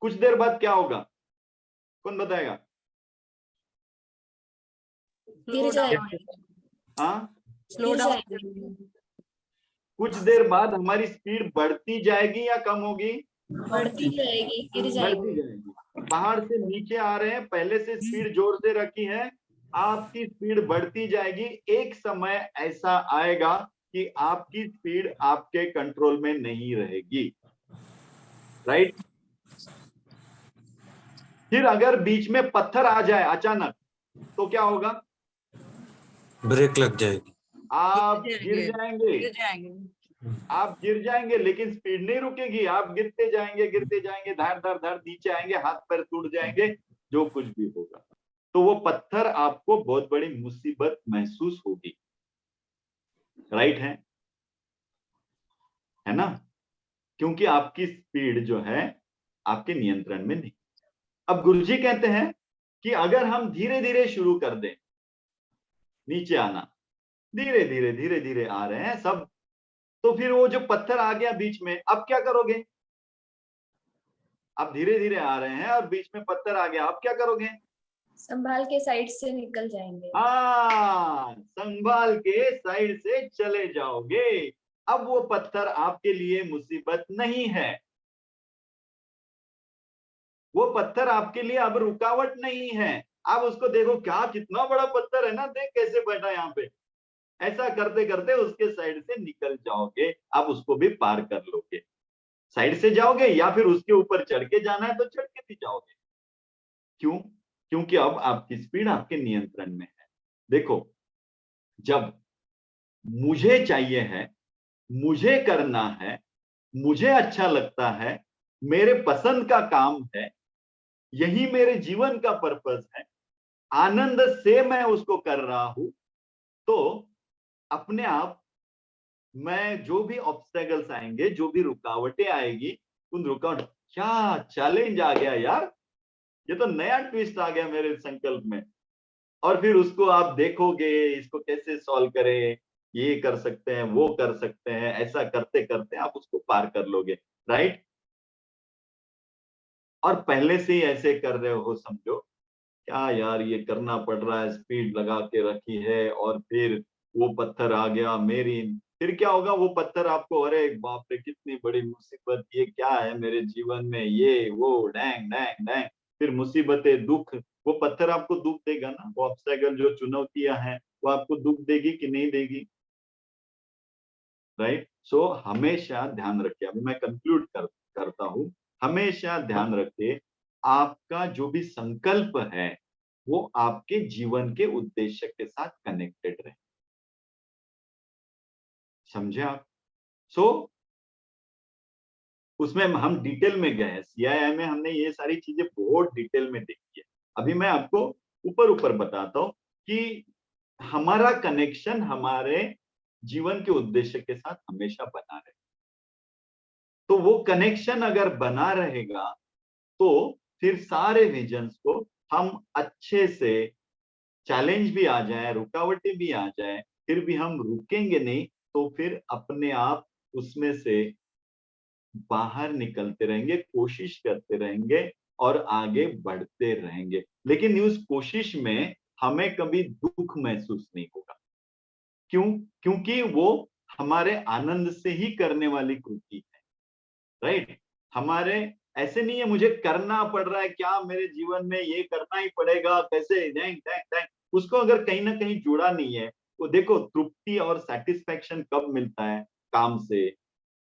कुछ देर बाद क्या होगा? कौन बताएगा?
गिर जाएंगे।
हाँ,
गिर जाएंगे।
कुछ देर बाद हमारी स्पीड बढ़ती जाएगी या कम होगी?
बढ़ती जाएगी, गिर
बढ़ती
जाएंगे।
जाएगी। पहाड़ से नीचे आ रहे हैं, पहले से स्पीड जोर से रखी है, आपकी स्पीड बढ़ती जाएगी। एक समय ऐसा आएगा कि आपकी स्पीड आपके कंट्रोल में नहीं रहेगी। राइट? फिर अगर बीच में पत्थर आ जाए अचानक, तो क्या होगा?
ब्रेक लग जाएगी।
आप गिर जाएंगे। आप गिर जाएंगे, लेकिन स्पीड नहीं रुकेगी। आप गिरते जाएंगे, धड़ धड़ धड़ नीचे आएंगे, हाथ पैर टूट जाएंगे, जो कुछ भी होगा। तो वो पत्थर आपको बहुत बड़ी मुसीबत महसूस होगी। राइट है ना? क्योंकि आपकी स्पीड जो है आपके नियंत्रण में नहीं। अब गुरुजी कहते हैं कि अगर हम धीरे धीरे शुरू कर दें नीचे आना, धीरे धीरे आ रहे हैं सब, तो फिर वो जो पत्थर आ गया बीच में, अब क्या करोगे? आप धीरे धीरे आ रहे हैं और बीच में पत्थर आ गया, अब क्या करोगे?
संभाल के साइड से निकल जाएंगे।
हाँ, संभाल के साइड से चले जाओगे। अब वो पत्थर आपके लिए मुसीबत नहीं है। वो पत्थर आपके लिए अब रुकावट नहीं है। आप उसको देखो, क्या कितना बड़ा पत्थर है ना, देख कैसे बैठा यहाँ पे। ऐसा करते करते उसके साइड से निकल जाओगे, आप उसको भी पार कर लोगे। साइड से जाओगे या फिर उसके ऊपर चढ़ के जाना है तो चढ़ के भी जाओगे। क्यों? क्योंकि अब आपकी स्पीड आपके नियंत्रण में है। देखो, जब मुझे चाहिए है, मुझे करना है, मुझे अच्छा लगता है, मेरे पसंद का काम है, यही मेरे जीवन का पर्पस है, आनंद से मैं उसको कर रहा हूं, तो अपने आप मैं जो भी ऑब्स्टेकल्स आएंगे, जो भी रुकावटें आएगी, उन रुकावट, क्या चैलेंज आ गया यार, ये तो नया ट्विस्ट आ गया मेरे संकल्प में। और फिर उसको आप देखोगे, इसको कैसे सॉल्व करें, ये कर सकते हैं, वो कर सकते हैं, ऐसा करते करते आप उसको पार कर लोगे। राइट? और पहले से ही ऐसे कर रहे हो, समझो क्या यार ये करना पड़ रहा है, स्पीड लगा के रखी है और फिर वो पत्थर आ गया मेरी, फिर क्या होगा? वो पत्थर आपको, अरे बाप रे कितनी बड़ी मुसीबत, ये क्या है मेरे जीवन में, ये वो डैंग डैंग डैंग, फिर मुसीबतें, दुख। वो पत्थर आपको दुख देगा ना, वो ऑब्स्टेकल जो चुनौतियां हैं वो आपको दुख देगी कि नहीं देगी? राइट? सो हमेशा ध्यान रखिए, अभी मैं कंक्लूड करता हूं, हमेशा ध्यान रखिए, आपका जो भी संकल्प है वो आपके जीवन के उद्देश्य के साथ कनेक्टेड रहे। समझे आप? सो उसमें हम डिटेल में गए, सीआईआई में हमने ये सारी चीजें बहुत डिटेल में देखी है। अभी मैं आपको ऊपर ऊपर बताता हूँ कि हमारा कनेक्शन हमारे जीवन के उद्देश्य के साथ हमेशा बना रहे। तो वो कनेक्शन अगर बना रहेगा तो फिर सारे विजन्स को हम अच्छे से, चैलेंज भी आ जाए, रुकावटें भी आ जाए, फिर भी हम रुकेंगे नहीं, तो फिर अपने आप उसमें से बाहर निकलते रहेंगे, कोशिश करते रहेंगे और आगे बढ़ते रहेंगे। लेकिन उस कोशिश में हमें कभी दुख महसूस नहीं होगा। क्यों? क्योंकि वो हमारे आनंद से ही करने वाली कृति है, राइट? हमारे ऐसे नहीं है मुझे करना पड़ रहा है, क्या मेरे जीवन में ये करना ही पड़ेगा, कैसे डैंग डैंग डैंग, उसको अगर कहीं ना कहीं जुड़ा नहीं है तो देखो, तृप्ति और सेटिस्फैक्शन कब मिलता है काम से?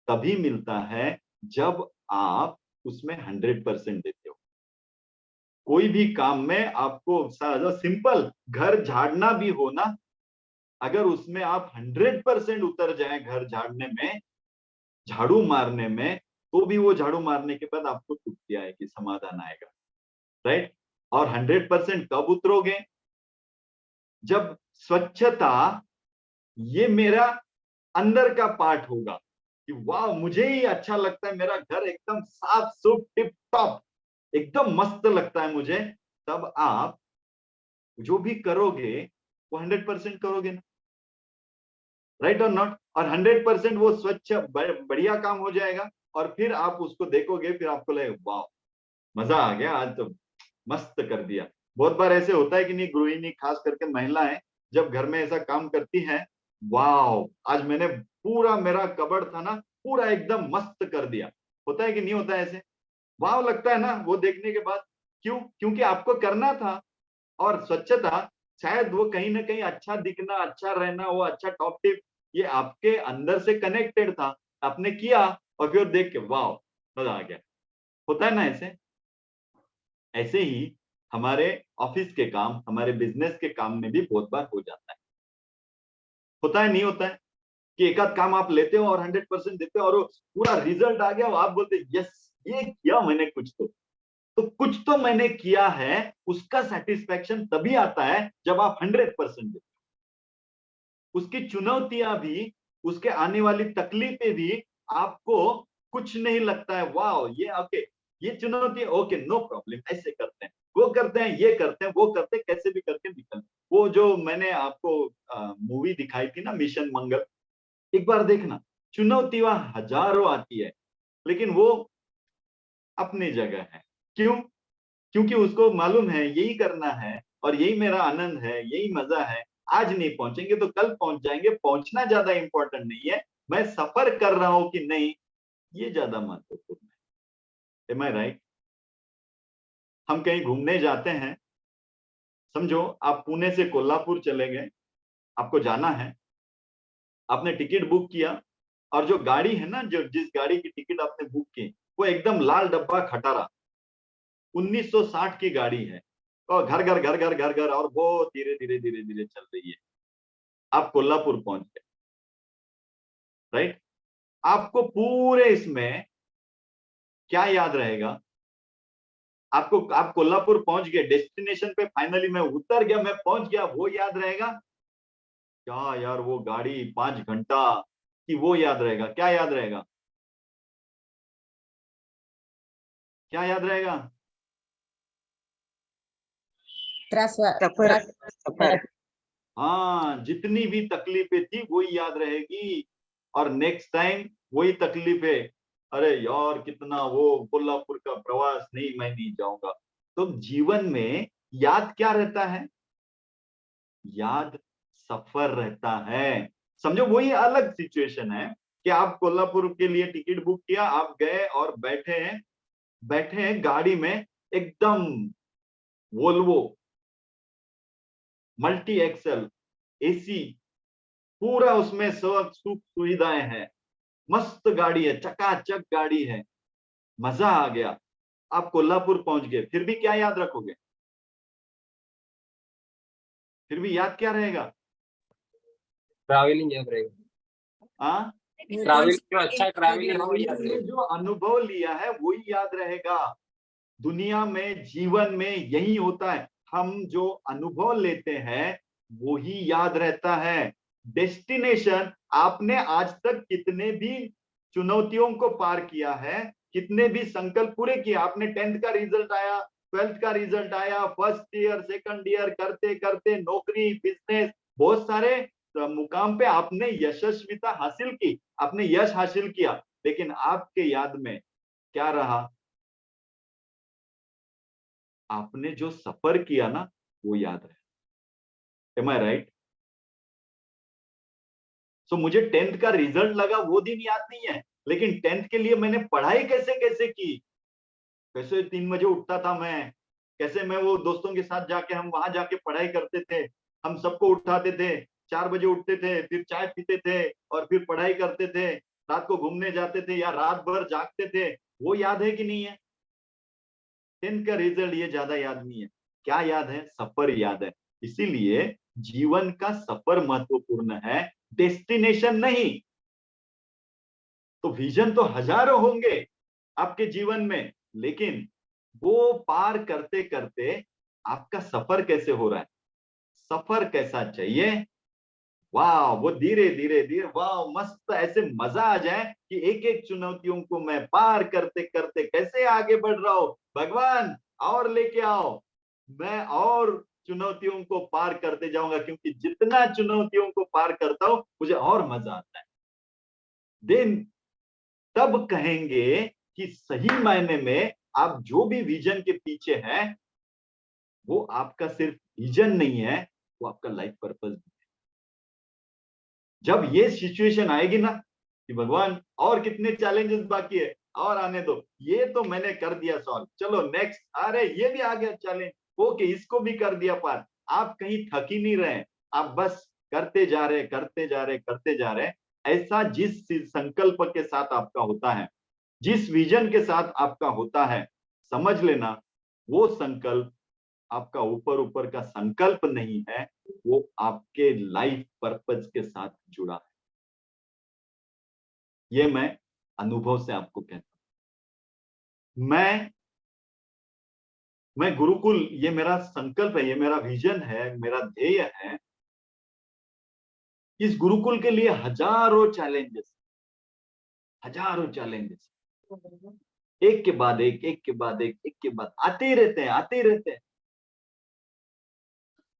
तभी मिलता है जब आप उसमें 100% देते हो। कोई भी काम में आपको सिंपल घर झाड़ना भी हो ना, अगर उसमें आप 100% उतर जाए घर झाड़ने में, झाड़ू मारने में, तो भी वो झाड़ू मारने के बाद आपको तृप्ति आएगी, समाधान आएगा, राइट? और 100% कब उतरोगे? जब स्वच्छता ये मेरा अंदर का पार्ट होगा कि वाह मुझे ही अच्छा लगता है, मेरा घर एकदम साफ सुफ टिप टॉप एकदम मस्त लगता है मुझे, तब आप जो भी करोगे वो 100% करोगे ना, राइट और नॉट? और 100% वो स्वच्छ बढ़िया काम हो जाएगा और फिर आप उसको देखोगे, फिर आपको लगेगा वाह मजा आ गया, आज तो मस्त कर दिया। बहुत बार ऐसे होता है कि नहीं, गृहिणी खास करके महिलाएं जब घर में ऐसा काम करती हैं, वाह आज मैंने पूरा मेरा कबर्ड था ना पूरा एकदम मस्त कर दिया। होता है कि नहीं होता है ऐसे? वाह लगता है ना वो देखने के बाद। क्यों? क्योंकि आपको करना था। और स्वच्छता शायद वो कहीं ना कहीं अच्छा दिखना, अच्छा रहना, वो अच्छा टॉप टिप, ये आपके अंदर से कनेक्टेड था, आपने किया और फिर देख के वाह मजा आ गया। होता है ना ऐसे? ऐसे ही हमारे ऑफिस के काम, हमारे बिजनेस के काम में भी बहुत बार हो जाता है। होता है नहीं होता है कि एक आध काम आप लेते हो और 100% देते हो और वो पूरा रिजल्ट आ गया, आप बोलते यस ये किया मैंने कुछ तो कुछ तो मैंने किया है, उसका सेटिस्फेक्शन तभी आता है जब आप 100% देते हो। उसकी चुनौतियां भी, उसके आने वाली तकलीफें भी आपको कुछ नहीं लगता है, वाह ये ओके, ये चुनौती ओके नो प्रॉब्लम, ऐसे करते हैं, वो करते हैं, ये करते हैं, वो करते हैं, कैसे भी करके निकल। वो जो मैंने आपको मूवी दिखाई थी ना, मिशन मंगल, एक बार देखना, चुनौती वहां हजारों आती है लेकिन वो अपनी जगह है। क्यों? क्योंकि उसको मालूम है यही करना है और यही मेरा आनंद है, यही मजा है। आज नहीं पहुंचेंगे तो कल पहुंच जाएंगे, पहुंचना ज्यादा इंपॉर्टेंट नहीं है, मैं सफर कर रहा हूं कि नहीं ये ज्यादा महत्वपूर्ण है। एम आई राइट? हम कहीं घूमने जाते हैं, समझो आप पुणे से कोल्हापुर चले गए, आपको जाना है, आपने टिकट बुक किया और जो गाड़ी है ना, जो जिस गाड़ी की टिकट आपने बुक की वो एकदम लाल डब्बा खटारा 1960 की गाड़ी है और घर घर घर घर घर घर और बहुत धीरे धीरे धीरे धीरे चल रही है। आप कोल्हापुर पहुंच गए, राइट? आपको पूरे इसमें क्या याद रहेगा? आपको, आप कोल्हापुर पहुंच गए, डेस्टिनेशन पे फाइनली मैं उतर गया, मैं पहुंच गया, वो याद रहेगा क्या यार? वो गाड़ी 5 घंटा की, वो याद रहेगा? क्या याद रहेगा? क्या याद रहेगा?
सफर सफर
हाँ, जितनी भी तकलीफें थी वही याद रहेगी और नेक्स्ट टाइम वही तकलीफें, अरे यार कितना वो कोल्हापुर का प्रवास, नहीं मैं नहीं जाऊंगा। तो जीवन में याद क्या रहता है? याद सफर रहता है। समझो वही अलग सिचुएशन है कि आप कोल्हापुर के लिए टिकट बुक किया, आप गए और बैठे हैं गाड़ी में, एकदम वोल्वो मल्टी एक्सल एसी, पूरा उसमें सब सुख सुविधाएं हैं, मस्त गाड़ी है, चकाचक गाड़ी है, मजा आ गया। आप कोल्हापुर पहुंच गए, फिर भी क्या याद रखोगे? फिर भी याद क्या रहेगा?
ट्रैवलिंग याद रहेगा।
हाँ,
ट्रैवल जो अच्छा ट्रैवलिंग है वो याद
में
रहेगा।
जो अनुभव लिया है वही याद रहेगा। दुनिया में, जीवन में यही होता है, हम जो अनुभव लेते हैं वही याद रहता है। डेस्टिनेशन, आपने आज तक कितने भी चुनौतियों को पार किया है, कितने भी संकल्प पूरे किए, आपने 10th का रिजल्ट आया, 12th का रिजल्ट आया, फर्स्ट ईयर, सेकंड ईयर करते करते नौकरी, बिजनेस, बहुत सारे मुकाम पे आपने यशस्विता हासिल की, आपने यश हासिल किया, लेकिन आपके याद में क्या रहा? आपने जो सफर किया ना वो याद रहे। Am I right? सो मुझे 10th का रिजल्ट लगा वो दिन याद नहीं है, लेकिन 10th के लिए मैंने पढ़ाई कैसे कैसे की, कैसे 3 बजे उठता था मैं, कैसे मैं वो दोस्तों के साथ जाके हम वहां जाके पढ़ाई करते थे, हम सबको उठाते थे, 4 बजे उठते थे, फिर चाय पीते थे और फिर पढ़ाई करते थे, रात को घूमने जाते थे या रात भर जागते थे, वो याद है कि नहीं है? 10th का रिजल्ट ये ज्यादा याद नहीं है, क्या याद है? सफर याद है। इसीलिए जीवन का सफर महत्वपूर्ण है, डेस्टिनेशन नहीं। तो विजन तो हजारों होंगे आपके जीवन में, लेकिन वो पार करते करते आपका सफर कैसे हो रहा है, सफर कैसा चाहिए? वाह, वो धीरे धीरे धीरे, वाह मस्त, ऐसे मजा आ जाए कि एक एक चुनौतियों को मैं पार करते करते कैसे आगे बढ़ रहा हूं, भगवान और लेके आओ, मैं और चुनौतियों को पार करते जाऊंगा, क्योंकि जितना चुनौतियों को पार करता हूं मुझे और मजा आता है। देन तब कहेंगे कि सही मायने में आप जो भी विजन के पीछे हैं वो आपका सिर्फ विजन नहीं है, वो आपका लाइफ पर्पस भी है। जब ये सिचुएशन आएगी ना कि भगवान और कितने चैलेंजेस बाकी है और आने दो, ये तो मैंने कर दिया सॉल्व, चलो नेक्स्ट, अरे ये भी आ गया चैलेंज, ओके इसको भी कर दिया पार, आप कहीं थक ही नहीं रहे, आप बस करते जा रहे करते जा रहे करते जा रहे। ऐसा जिस संकल्प के साथ आपका होता है, जिस विजन के साथ आपका होता है, समझ लेना वो संकल्प आपका ऊपर ऊपर का संकल्प नहीं है, वो आपके लाइफ पर्पस के साथ जुड़ा है। ये मैं अनुभव से आपको कहता हूं। मैं गुरुकुल, ये मेरा संकल्प है, ये मेरा विजन है, मेरा ध्येय है। इस गुरुकुल के लिए हजारों चैलेंजेस, हजारों चैलेंजेस, एक के बाद एक के बाद एक के बाद आते ही रहते हैं, आते ही रहते हैं।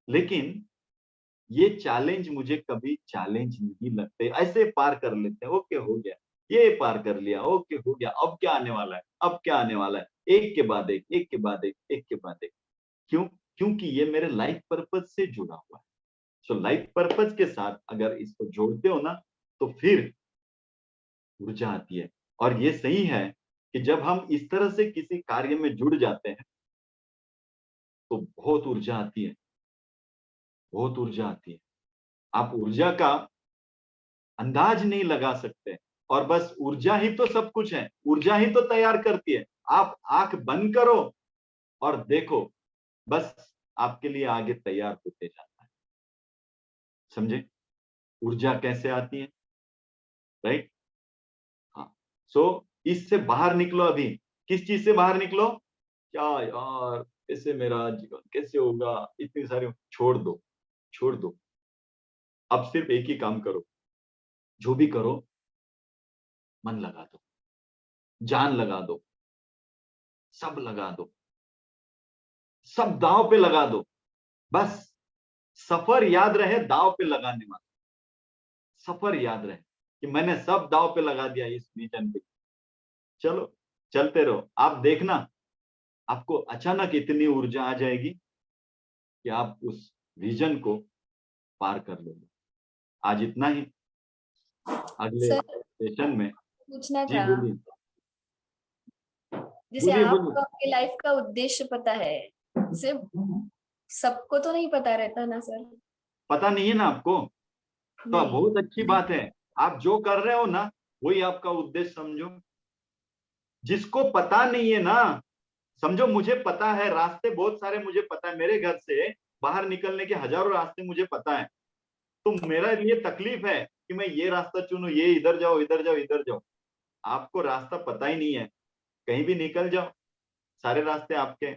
लेकिन ये चैलेंज मुझे कभी चैलेंज नहीं लगते, ऐसे पार कर लेते हैं, ओके हो गया, ये पार कर लिया, ओके हो गया, अब क्या आने वाला है, अब क्या आने वाला है, एक के बाद एक के बाद एक के बाद एक। क्यों? क्योंकि ये मेरे लाइफ पर्पस से जुड़ा हुआ है। सो लाइफ पर्पस के साथ अगर इसको जोड़ते हो ना तो फिर ऊर्जा आती है। और ये सही है कि जब हम इस तरह से किसी कार्य में जुड़ जाते हैं तो बहुत ऊर्जा आती है, बहुत ऊर्जा आती है। आप ऊर्जा का अंदाज नहीं लगा सकते, और बस ऊर्जा ही तो सब कुछ है, ऊर्जा ही तो तैयार करती है। आप आंख बंद करो और देखो, बस आपके लिए आगे तैयार होते जाता है। समझे ऊर्जा कैसे आती है? राइट? हाँ। सो इससे बाहर निकलो अभी। किस चीज से बाहर निकलो? क्या यार, कैसे मेरा जीवन कैसे होगा, इतनी सारी, छोड़ दो, छोड़ दो। अब सिर्फ एक ही काम करो, जो भी करो मन लगा दो, जान लगा दो, सब लगा दो, सब दांव पे लगा दो। बस सफर याद रहे, दांव पे लगाने वाला सफर याद रहे कि मैंने सब दांव पे लगा दिया इस विजन पे। चलो चलते रहो, आप देखना आपको अचानक इतनी ऊर्जा आ जाएगी कि आप उस विजन को पार कर लोगे। आज इतना ही, अगले
सर
सेशन में।
पूछना
जी
था,
बोलिए,
जैसे
बोलिए
आपको
बोलिए।
आपके लाइफ का उद्देश्य पता है, सिर्फ सबको तो नहीं पता रहता ना सर।
पता नहीं है ना आपको? तो
नहीं।
बहुत अच्छी बात है, आप जो कर रहे हो ना वही आपका उद्देश्य समझो। जिसको पता नहीं है ना, समझो मुझे पता है, रास्ते बहुत सारे मुझे पता है, मेरे घर से बाहर निकलने के हजारों रास्ते मुझे पता है, तो मेरा लिए तकलीफ है कि मैं ये रास्ता चुनूं, ये इधर जाओ इधर जाओ इधर जाओ। आपको रास्ता पता ही नहीं है, कहीं भी निकल जाओ, सारे रास्ते आपके।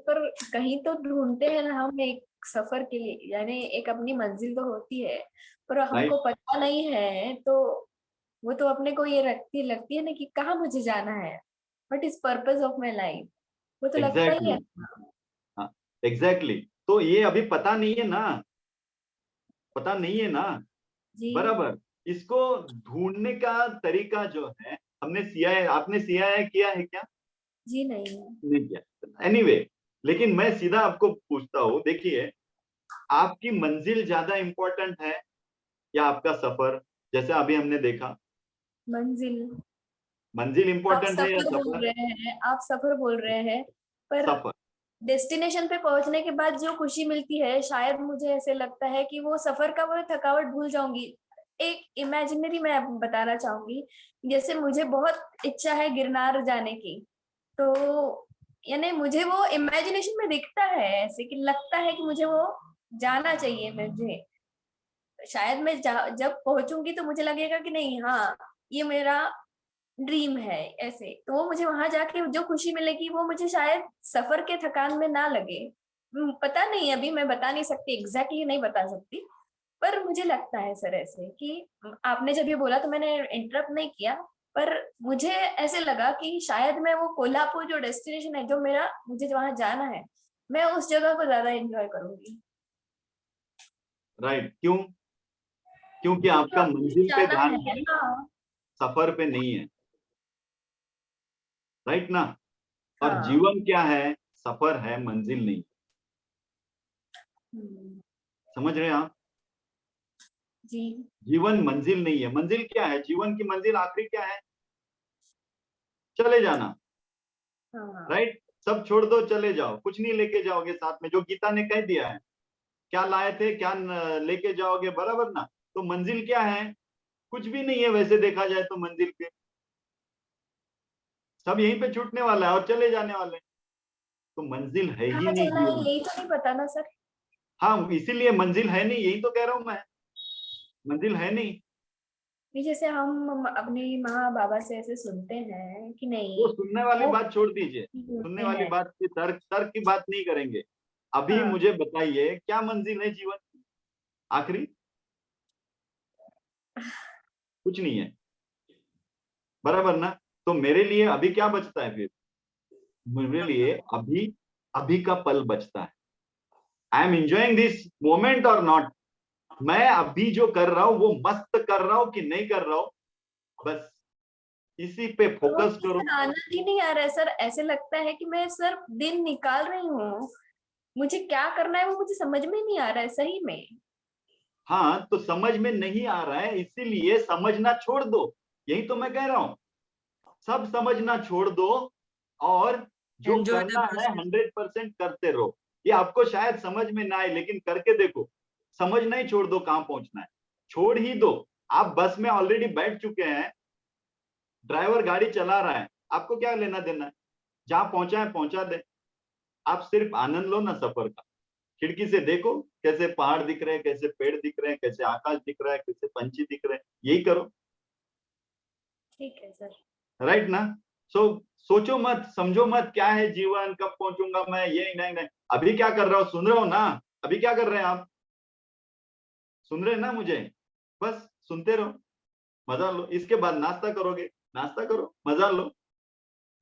पर कहीं तो ढूंढते हैं ना हम एक सफर के लिए, यानी एक अपनी मंजिल तो होती है, पर हमको पता नहीं है, तो वो तो अपने को ये लगती है ना कि कहाँ मुझे जाना है, what is purpose of my life, वो तो लगता ही है।
हाँ एग्जैक्टली, तो ये अभी पता नहीं है ना, पता नहीं है ना,
जी
बराबर। इसको ढूंढने का तरीका जो है, हमने सिया है, आपने सिया है किया है क्या?
जी नहीं
किया। एनीवे, लेकिन मैं सीधा आपको पूछता हूँ, देखिए आपकी मंजिल ज्यादा इंपॉर्टेंट है या आपका सफर? जैसे अभी हमने देखा, मंजिल इंपॉर्टेंट है या सफर?
आप सफर बोल रहे हैं, पर
सफर।
डेस्टिनेशन पे पहुंचने के बाद जो खुशी मिलती है, शायद मुझे ऐसे लगता है कि वो सफर का वो थकावट भूल जाऊंगी। एक इमेजिनरी मैं बताना चाहूंगी, जैसे मुझे बहुत इच्छा है गिरनार जाने की, तो यानी मुझे वो इमेजिनेशन में दिखता है ऐसे कि लगता है कि मुझे वो जाना चाहिए। मुझे शायद मैं जब पहुंचूंगी तो मुझे लगेगा कि नहीं, हाँ ये मेरा ड्रीम है ऐसे, तो वो मुझे वहां जाके जो खुशी मिलेगी वो मुझे शायद सफर के थकान में ना लगे। पता नहीं, अभी मैं बता नहीं सकती, एग्जैक्टली नहीं बता सकती, पर मुझे लगता है सर ऐसे कि आपने जब ये बोला तो मैंने इंटरप्ट नहीं किया, पर मुझे ऐसे लगा कि शायद मैं वो कोल्हापुर जो डेस्टिनेशन है, जो मेरा मुझे वहां जाना है, मैं उस जगह को ज्यादा एंजॉय करूंगी।
राइट, क्यों? क्योंकि आपका मंजिल पे ध्यान है,
हाँ
सफर पे नहीं है, राइट ना? और
हाँ।
जीवन क्या है? सफर है, मंजिल नहीं। समझ रहे हैं आप?
जी
जीवन मंजिल नहीं है। मंजिल क्या है? जीवन की मंजिल आखिरी क्या है? चले जाना,
हाँ।
राइट? सब छोड़ दो, चले जाओ, कुछ नहीं लेके जाओगे साथ में, जो गीता ने कह दिया है, क्या लाए थे क्या लेके जाओगे, बराबर ना? तो मंजिल क्या है? कुछ भी नहीं है वैसे देखा जाए तो मंजिल पे, सब यहीं पे छूटने वाला है और चले जाने वाले हैं, तो मंजिल है ही नहीं जीवन।
यही तो नहीं पता ना सर।
हाँ, इसीलिए मंजिल है नहीं, यही तो कह रहा हूं मैं, मंजिल है नहीं।
जैसे हम अपने माँ बाबा से ऐसे सुनते हैं कि नहीं,
वो सुनने वाली
वो
बात छोड़ दीजिए, सुनने वाली
हैं।
बात की तर्क तर्क की बात नहीं करेंगे। अभी
हाँ।
मुझे बताइए, क्या मंजिल है जीवन की आखिरी? कुछ नहीं है, बराबर ना? तो मेरे लिए अभी क्या बचता है फिर? मेरे लिए अभी अभी का पल बचता है। I am enjoying this moment और नॉट? मैं अभी जो कर रहा हूं वो मस्त कर रहा हूं कि नहीं कर रहा हूं, बस इसी पे फोकस करो।
आनंद ही नहीं आ रहा है सर, ऐसे लगता है कि मैं सर दिन निकाल रही हूँ, मुझे क्या करना है वो मुझे समझ में नहीं आ रहा है सही में।
हाँ, तो समझ में नहीं आ रहा है, इसीलिए समझना छोड़ दो, यही तो मैं कह रहा हूं। सब समझना छोड़ दो और जो
Enjoy the
करना है
process.
100% करते रहो। ये आपको शायद समझ में ना आए, लेकिन करके देखो, समझना ही छोड़ दो कहां पहुंचना है, छोड़ ही दो। आप बस में ऑलरेडी बैठ चुके हैं, ड्राइवर गाड़ी चला रहा है, आपको क्या लेना देना है? जहां पहुंचा है पहुंचा दे, आप सिर्फ आनंद लो ना सफर का। खिड़की से देखो कैसे पहाड़ दिख रहे हैं, कैसे पेड़ दिख रहे हैं, कैसे आकाश दिख रहा है, कैसे पंछी दिख रहे हैं, यही करो।
ठीक है सर।
राइट ना? सोचो मत, समझो मत क्या है जीवन, कब पहुंचूंगा मैं, ये नहीं नहीं। अभी क्या कर रहा हूँ, सुन रहे हो ना? अभी क्या कर रहे हैं आप? सुन रहे हैं ना मुझे? बस सुनते रहो, मजा लो। इसके बाद नाश्ता करोगे, नाश्ता करो, मजा लो।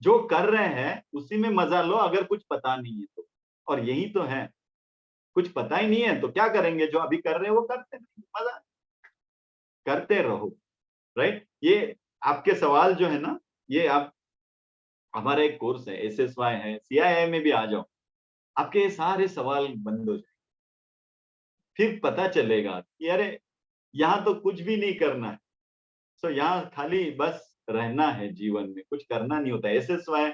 जो कर रहे हैं उसी में मजा लो, अगर कुछ पता नहीं है तो। और यही तो है, कुछ पता ही नहीं है तो क्या करेंगे? जो अभी कर रहे हैं वो करते नहीं, मजा करते रहो। राइट? ये आपके सवाल जो है ना, ये आप, हमारा एक कोर्स है, SSY है, CII में भी आ जाओ, आपके ये सारे सवाल बंद हो जाए, फिर पता चलेगा कि अरे यहाँ तो कुछ भी नहीं करना है। सो यहाँ खाली बस रहना है, जीवन में कुछ करना नहीं होता। SSY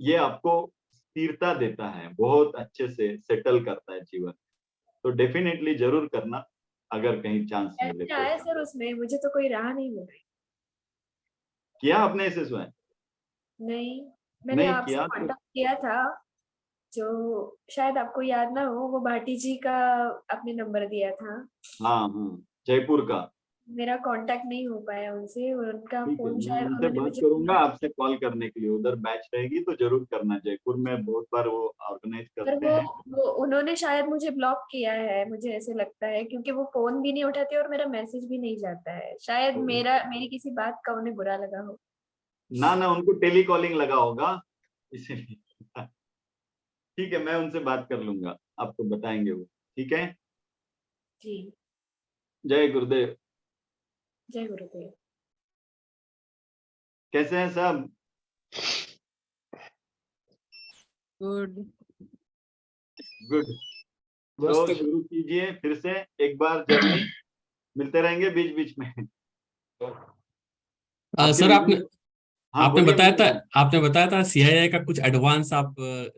ये आपको स्थिरता देता है, बहुत अच्छे से सेटल करता है जीवन। तो डेफिनेटली जरूर करना अगर कहीं चांस मिले तो।
आया सर उसमें, मुझे तो कोई राह नहीं मिल रही।
किया आपने SSY?
नहीं, मैंने
नहीं
आपसे
किया तो
कांटेक्ट किया था, जो शायद आपको याद ना हो, वो भाटी जी का आपने नंबर दिया था।
हाँ, जयपुर का।
मेरा कांटेक्ट नहीं हो पाया उनसे, और उनका
ठीक है,
फोन
मैं
शायद
उनसे
उन्होंने
बात
मुझे
करूंगा आपसे कॉल करने के लिए। उधर बैच रहेगी तो जरूर करना। जयपुर में बहुत बार वो ऑर्गेनाइज
पर
करते
वो
हैं।
वो उन्होंने शायद मुझे ब्लॉक किया है, मुझे ऐसे लगता है, क्योंकि वो फोन भी नहीं उठाते और मेरा मैसेज भी नहीं जाता है। शायद
तो
मेरी किसी बात का उन्हें बुरा लगा हो।
ना उनको टेली कॉलिंग लगा होगा इसीलिए। ठीक है, मैं उनसे बात कर लूंगा, आपको बताएंगे वो। ठीक है,
जी,
जय गुरुदेव।
जय गुरुदेव।
कैसे हैं सब?
गुड।
गुड। तो
मस्त
शुरू कीजिए फिर से एक बार जर्नी। मिलते रहेंगे बीच बीच में। आपके
सर आपने
वीडियो। हाँ बोलिए बोलिए।
आपने बताया था सीआईआई का कुछ एडवांस आप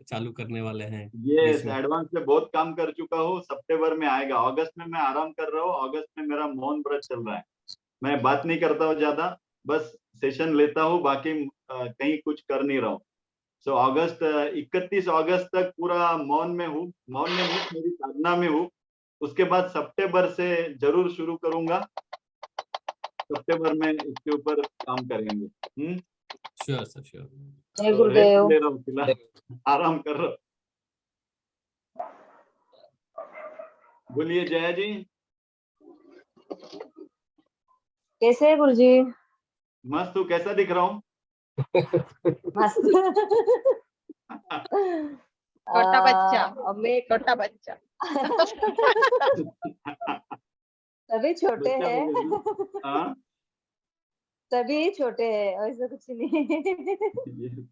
चालू करने वाले हैं
ये
बीच में।
एडवांस में बहुत काम कर चुका हूँ। सितंबर में आएगा। अगस्त में मैं आराम कर रहा हूँ। अगस्त में मेरा मौन व्रत चल रहा है। मैं बात नहीं करता हूँ ज्यादा, बस सेशन लेता हूँ, बाकी कहीं कुछ कर नहीं रहा हूँ। सो अगस्त 31 अगस्त तक पूरा मौन में हूँ। मौन में मीन्स मेरी साधना में हूँ। उसके बाद सितंबर से जरूर शुरू करूंगा। सितंबर में इसके ऊपर काम करेंगे।
Sure sir sure.
जय
तो रेस्ट
गुरुदेव।
ले रहा हूँ फिलहाल, आराम कर रहा हूँ। बोलिए जया जी।
कैसे है गुरुजी?
मस्त हूँ। कैसा दिख रहा हूँ?
मस्त।
छोटा बच्चा,
मैं
छोटा बच्चा।
सभी छोटे
बच्चा हो
हैं।
गया ना? हाँ।
सभी छोटे हैं, ऐसा कुछ नहीं।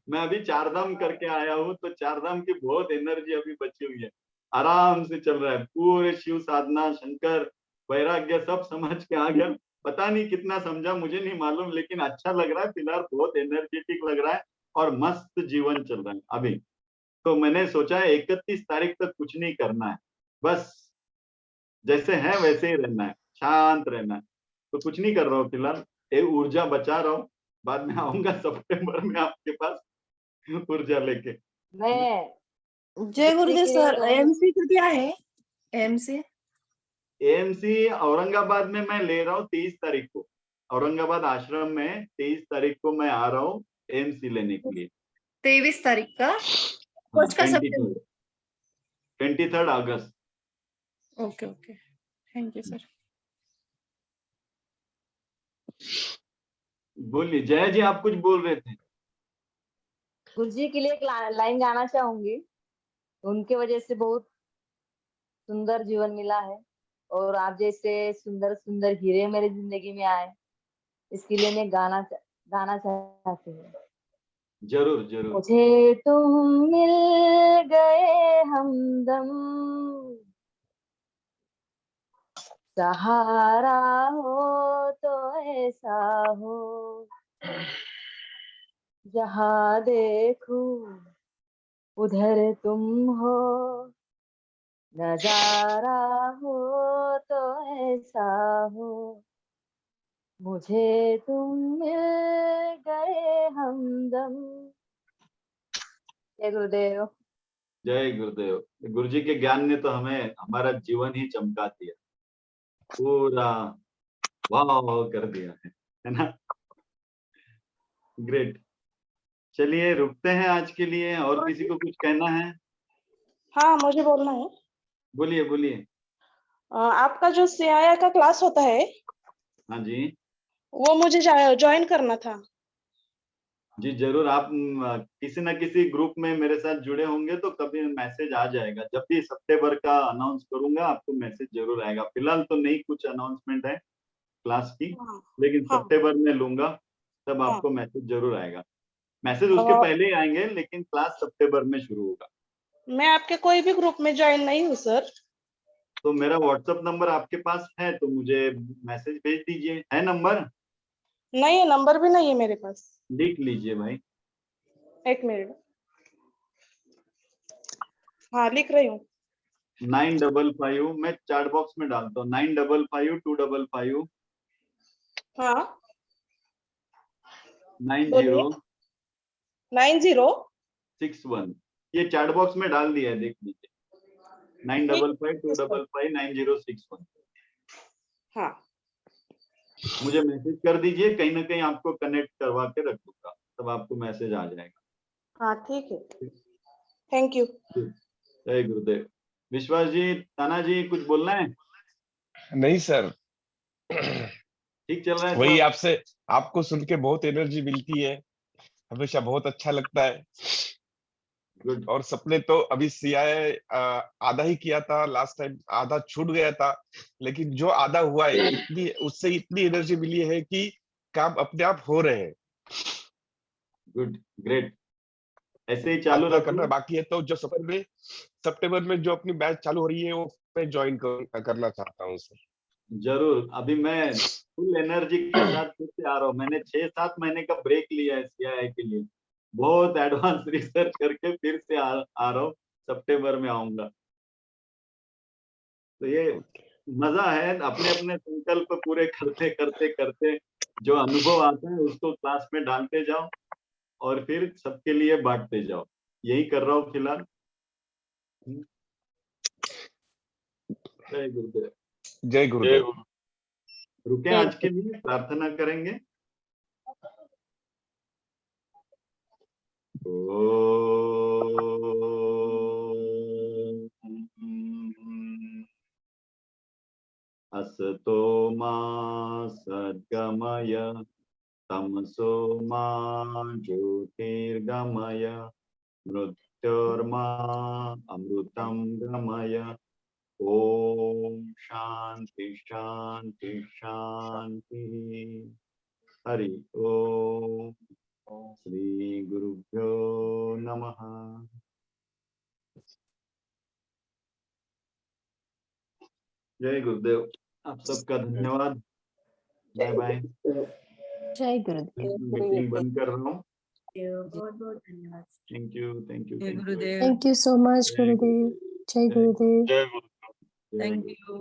मैं अभी चारधाम करके आया हूँ, तो चारधाम की बहुत एनर्जी अभी बची हुई है। आराम से चल रहा है। पूरे शिव साधना, शंकर, वैराग्य सब समझ के आ गया। पता नहीं कितना समझा, मुझे नहीं मालूम, लेकिन अच्छा लग रहा है फिलहाल। बहुत एनर्जेटिक लग रहा है और मस्त जीवन चल रहा है अभी। तो मैंने सोचा है 31 तारीख तक कुछ नहीं करना है, बस जैसे है वैसे ही रहना है, शांत रहना है। तो कुछ नहीं कर रहा हूँ फिलहाल। एक ऊर्जा बचा रहा हूँ। बाद में आऊंगा सितंबर में आपके पास ऊर्जा लेके।
मैं
जय
गुरुजी
गुरुदेव
के लिए
सर, एमसी कधी आहे? एमसी
एएमसी औरंगाबाद में मैं ले रहा हूँ 23 तारीख को। औरंगाबाद आश्रम में 23 तारीख को मैं आ रहा हूँ एएमसी लेने के लिए।
23 तारीख का,
हाँ,
फर्स्ट का सितंबर।
23 अगस्त।
Okay okay, thank you sir.
बोलिए जया जी, आप कुछ बोल रहे थे।
गुरुजी के लिए एक लाइन गाना चाहूंगी। उनके वजह से बहुत सुंदर जीवन मिला है, और आप जैसे सुंदर सुंदर हीरे मेरी जिंदगी में आए, इसके लिए मैं गाना चाहती हूँ।
जरूर जरूर।
मुझे तुम मिल गए हमदम, सहारा हो तो ऐसा हो, जहाँ देखूं उधर तुम हो, नजारा हो तो ऐसा हो, मुझे तुम मिल गए हमदम। जय गुरुदेव।
जय गुरुदेव। गुरु जी के ज्ञान ने तो हमें हमारा जीवन ही चमका दिया, पूरा वाह कर दिया है ना। ग्रेट। चलिए रुकते हैं आज के लिए। और किसी को कुछ कहना है?
हाँ, मुझे बोलना है।
बोलिए बोलिए।
आपका जो सीआईआई का क्लास होता है,
हाँ जी।
वो मुझे ज्वाइन करना था।
जी जरूर। आप किसी न किसी ग्रुप में मेरे साथ जुड़े होंगे तो कभी मैसेज आ जाएगा। जब भी सितंबर का अनाउंस करूंगा आपको मैसेज जरूर आएगा। फिलहाल तो नहीं कुछ अनाउंसमेंट है क्लास की,
हाँ,
लेकिन
हाँ,
सितंबर में लूंगा, तब
हाँ।
आपको मैसेज जरूर आएगा। मैसेज उसके पहले ही आएंगे, लेकिन क्लास सितंबर में शुरू होगा।
मैं आपके कोई भी ग्रुप में ज्वाइन नहीं हूँ सर।
तो मेरा व्हाट्सएप नंबर आपके पास है तो मुझे मैसेज भेज दीजिए। है नंबर?
नहीं, नंबर भी नहीं है मेरे पास।
लिख लीजिए भाई।
एक मिनट। हाँ, लिख रही हूँ।
955, मैं चैट बॉक्स में डालता हूँ। 955255
हाँ,
90
बोलिए। 90
61। ये चैट बॉक्स में डाल दिया है, देख लीजिए। 9552559061।
हाँ
मुझे मैसेज कर दीजिए, कहीं ना कहीं आपको कनेक्ट करवा के रख दूंगा, तब आपको मैसेज आ जाएगा।
हाँ ठीक है, थैंक यू।
जय गुरुदेव। विश्वास जी, ताना जी, कुछ बोलना है?
नहीं सर,
ठीक चल रहा है
वही
सब?
आपसे, आपको सुन के बहुत एनर्जी मिलती है, हमेशा बहुत अच्छा लगता है।
गुड।
और सपने तो अभी सीआई आधा ही किया था लास्ट टाइम, आधा छूट गया था, लेकिन जो आधा हुआ है इतनी, उससे इतनी एनर्जी मिली है कि काम अपने आप हो रहे हैं।
गुड, ग्रेट, ऐसे ही चालू
आधा
रखो।
करना बाकी है, तो जो सितंबर में जो अपनी बैच चालू हो रही है वो मैं ज्वाइन करना चाहता हूँ सर।
जरूर, अभी मैं फुल एनर्जी के साथ फिर से आ रहा हूँ। मैंने 6-7 महीने का ब्रेक लिया है सीआईआई के लिए, बहुत एडवांस रिसर्च करके फिर से आ रहा हूँ। सितंबर में आऊंगा। तो ये मजा है, अपने अपने संकल्प पूरे करते करते करते जो अनुभव आता है उसको क्लास में डालते जाओ और फिर सबके लिए बांटते जाओ। यही कर रहा हूँ फिलहाल। जय गुरुदेव।
जय गुरुदेव।
रुके, आज के लिए प्रार्थना करेंगे। असतो मा सद्गमय, तमसो मा ज्योतिर्गमय, मृत्योर्मा अमृतं गमय। ओम शांति शांति शांति। हरि ओम। श्री गुरुभ्यो नमः। जय गुरुदेव। आप सबका धन्यवाद। Bye bye.
जय गुरुदेव।
मीटिंग बंद कर रहा हूँ।
बहुत बहुत धन्यवाद।
थैंक यू, थैंक यू,
जय
thank you.
Gurudev.
Thank you so much गुरुदेव। जय गुरुदेव।
जय गुरुदेव।
Thank you.